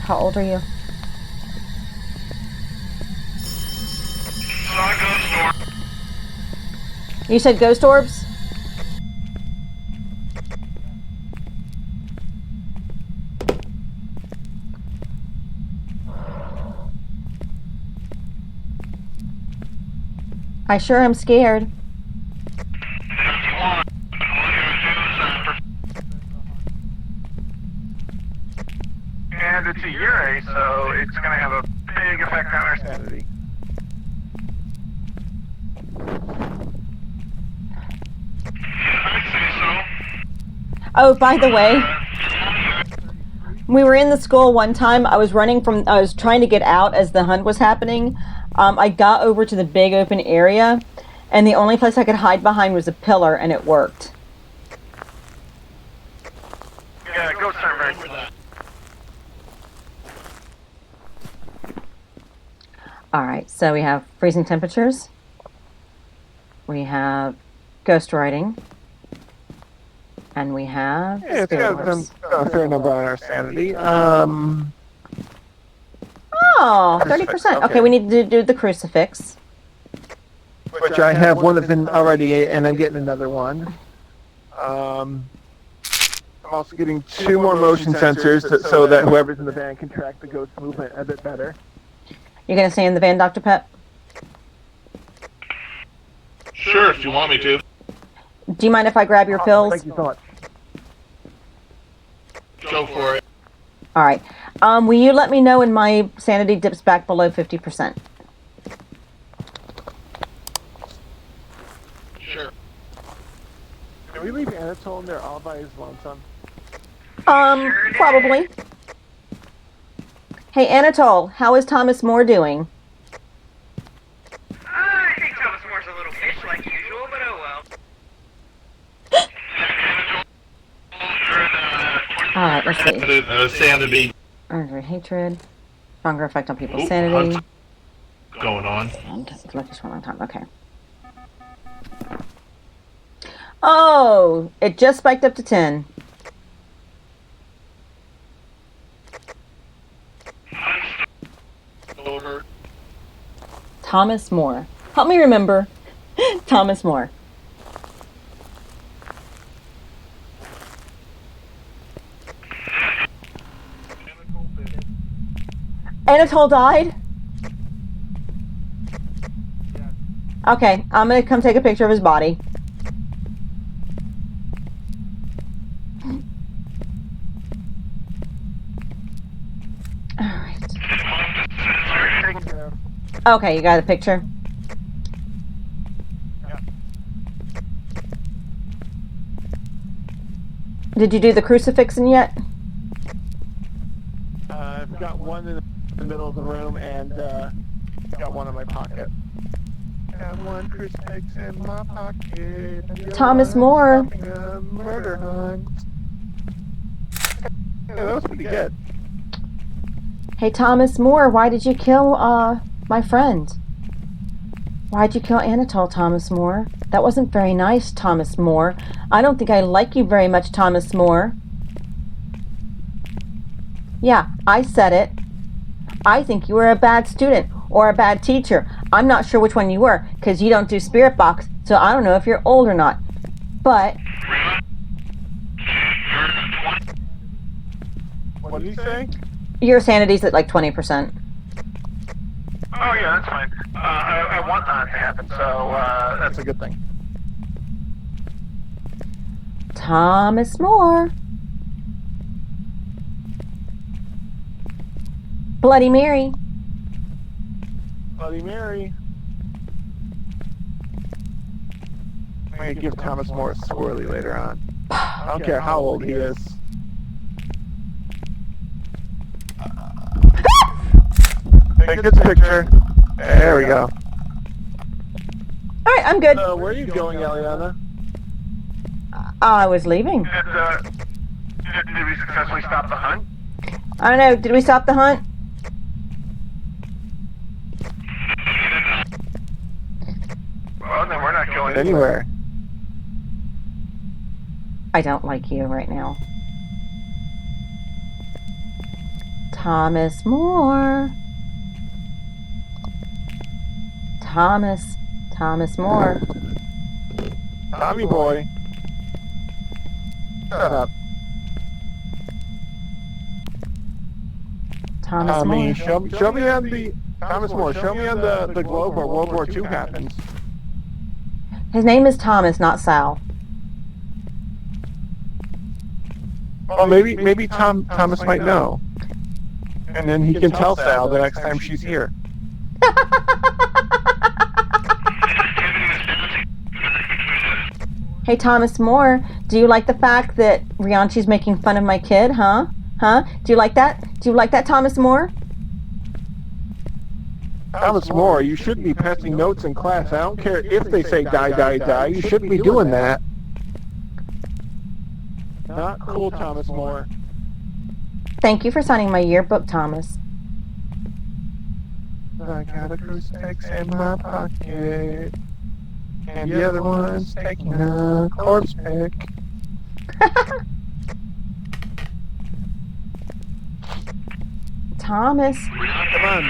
How old are you? Saw ghost orb. You said ghost orbs? I sure am scared. If you want, all you gotta do is And it's a Ure, so it's going to have a big effect on our sanity. I'd say so. Oh, by the way, we were in the school one time. I was trying to get out as the hunt was happening. I got over to the big open area, and the only place I could hide behind was a pillar, and it worked. Yeah, ghosts aren't very good. All right, so we have freezing temperatures. We have ghost writing. And we have Yeah, it's spirit got orbs. a fair number on our sanity. Oh, 30%. Okay, Okay. we need to do the crucifix. Which I have one of them already, and I'm getting another one. I'm also getting 2 more motion sensors so that whoever's in the van can track the ghost movement a bit better. You're going to stay in the van, Dr. Pet? Sure, if you want me to. Do you mind if I grab your pills? Thank you so much. Go for it. All right. Will you let me know when my sanity dips back below 50%? Sure. Can we leave Anatole in there all by his lonesome? Probably. Hey, Anatole, how is Thomas More doing? I think Thomas Moore's a little bitch like usual, but oh well. All right, let's see. Sanity Under hatred. Stronger effect on people's sanity. going on. And lucky for a long time. Okay. Oh, it just spiked up to 10. Over. Thomas More. Help me remember. Thomas More. Anatole died? Okay, I'm gonna come take a picture of his body. Alright. Okay, you got a picture? Did you do the crucifixing yet? I've got one in the middle of the room and got one in my pocket. Got one crucifix in my pocket. Thomas More. A murder hunt. Yeah, that was pretty good. Hey, Thomas More, why did you kill, my friend? Why'd you kill Anatole, Thomas More? That wasn't very nice, Thomas More. I don't think I like you very much, Thomas More. Yeah, I said it. I think you were a bad student or a bad teacher. I'm not sure which one you were, because you don't do spirit box, so I don't know if you're old or not. But What did he say? your sanity's at like 20%. Oh, yeah, that's fine. I want that to happen, so that's a good thing. Thomas More. Bloody Mary. Bloody Mary. I'm gonna give Thomas More a swirly later on. I don't care how old he is. Take this picture. There we go. Alright, I'm good. Where are you going, Eliana? I was leaving. Did we successfully stop the hunt? I don't know, did we stop the hunt? Well, then we're not going Anywhere. I don't like you right now. Thomas More. Thomas More. Tommy boy. Shut up. Thomas Tommy, More. show me on the Thomas More. Show me on the globe where World War II happens. His name is Thomas, not Sal. Well, maybe Thomas might know. And then he can tell Sal the next time she's here. Hey, Thomas Moore, do you like the fact that Rianchi's making fun of my kid, huh? Huh? Do you like that? Do you like that, Thomas Moore? Thomas Moore, you shouldn't be passing notes in class. I don't care if they say die, die, die. You shouldn't be doing that. Not cool, Thomas Moore. Thank you for signing my yearbook, Thomas. I got a crucifix in my pocket. And the other one's taking a corpse pick. Thomas. Come on.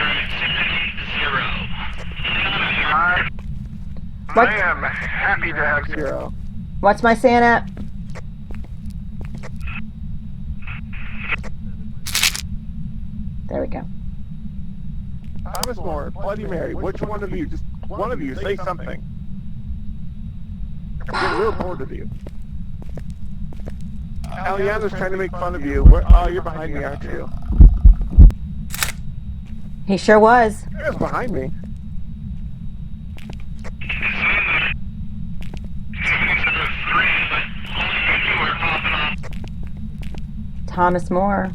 I am happy to have you. Zero. What's my saying at? There we go. Thomas Moore, Bloody Mary, which one of you, just one of you, say something. I'm getting real bored of you. Aliana's trying to make fun of you. Oh, you're behind me, aren't you? He sure was. He was behind me. Thomas Moore.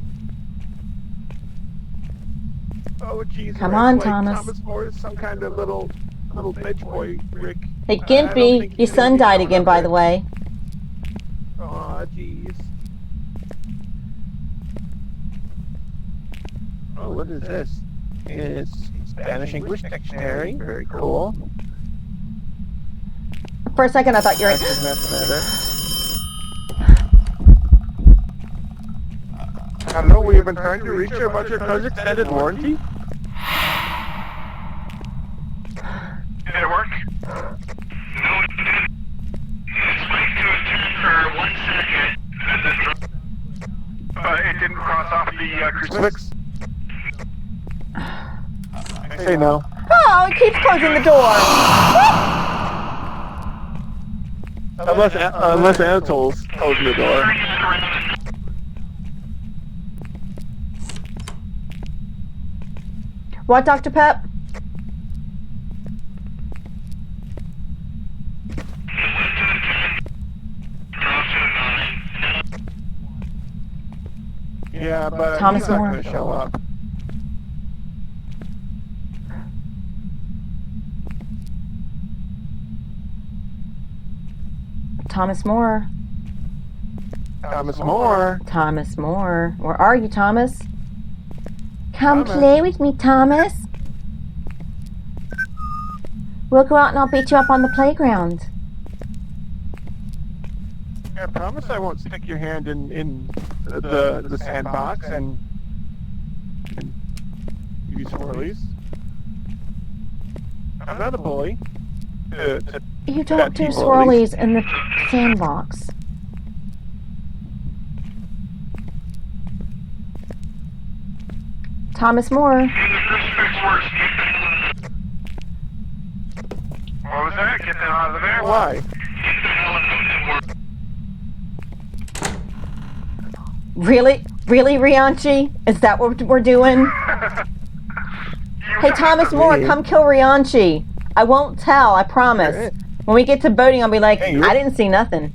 Oh, jeez. Come on, like Thomas. Thomas Moore is some kind of little bitch boy, Rick. Hey, I don't Gimpy, think your he's son gonna be died going again, up by there. the way. Aw, jeez. Oh, what is this? It's Spanish English dictionary. Very cool. For a second, I thought you were... Active mathematics. Hello, we have been trying to reach you about your car's extended warranty. Did it work? No, it didn't. It spiked to a 10 for 1 second, and then dropped. It didn't cross off the crucifix. I say no. Oh, it keeps closing the door. Unless Anatol's closing the door. What, Dr. Pep? Yeah, but Thomas he's not Moore. going to show up. Thomas Moore. Thomas Moore. Thomas Moore. Where are you, Thomas? Come Thomas. play with me, Thomas. We'll go out and I'll beat you up on the playground. I promise I won't stick your hand in the sandbox and give you swirlies. I'm not a bully. You don't That do people, at swirlies in the sandbox. Thomas Moore. What was that? Get them out of there. Why? Really? Really, Rianchi? Is that what we're doing? Hey, Thomas Moore, come kill Rianchi. I won't tell, I promise. When we get to boating, I'll be like, Hey, I didn't see nothing.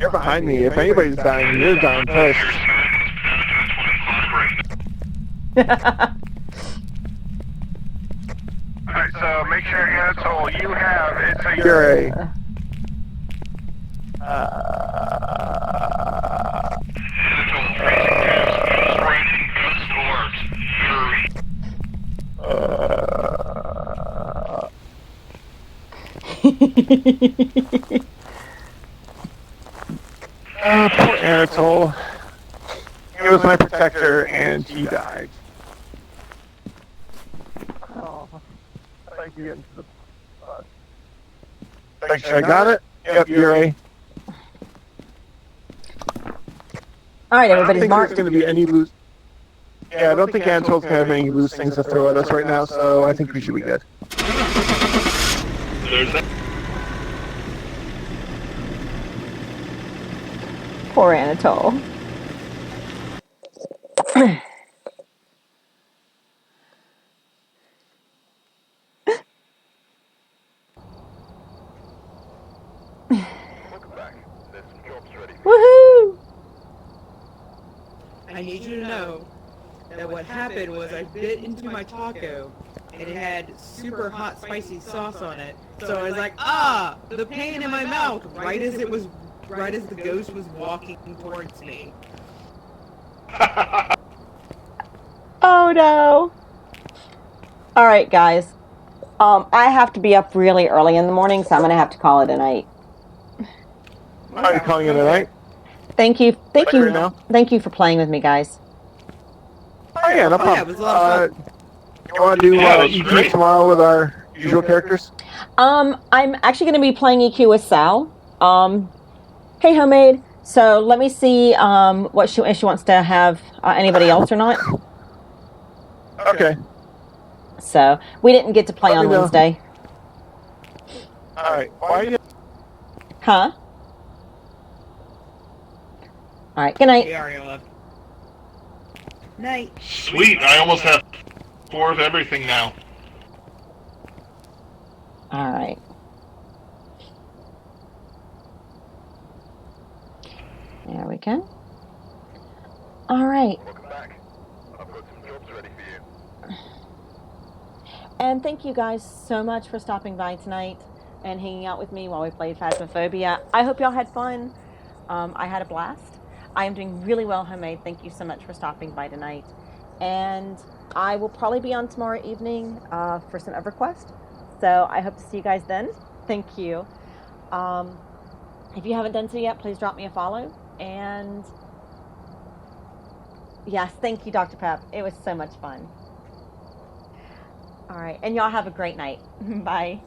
You're behind me. If anybody's dying, you're dying first. Alright, so make sure Anatol, you have it's a You're a... Poor Anatol. He was my protector, and he died. Oh, thank you. Thanks, I got it. Yep, you're a... All right, I don't everybody's think there's marked. going to be any loose... Yeah, I don't think Anatol's going to have any loose things to throw at us right now, so I think we should be good. There's that. Poor Anatole. Welcome back. There's some jobs ready for Woohoo! I need you to know that what happened was I bit into my taco and it had super hot spicy sauce on it. So I was like, the pain in my mouth right as the ghost was walking towards me. Oh no. All right, guys. I have to be up really early in the morning, so I'm gonna have to call it a night. Are you calling it a night? Thank you Right now? thank you for playing with me, guys. Oh yeah, no problem. Yeah, it was a lot of fun. You want to do Yeah, that was EQ great. tomorrow with our usual characters? I'm actually gonna be playing EQ with Sal. Hey, Homemade. So let me see what if she wants to have anybody else or not. Okay. So we didn't get to play Let on me know. Wednesday. All right. Why did Huh? All right. Good night. Hey, Ariola. Night. Sweet, I almost have 4 of everything now. All right. There we go. All right. Welcome back. I've got some jobs ready for you. And thank you guys so much for stopping by tonight and hanging out with me while we played Phasmophobia. I hope y'all had fun. I had a blast. I am doing really well, Homemade. Thank you so much for stopping by tonight. And I will probably be on tomorrow evening for some EverQuest. So I hope to see you guys then. Thank you. If you haven't done so yet, please drop me a follow. And yes, thank you, Dr. Pep. It was so much fun. All right. And y'all have a great night. Bye.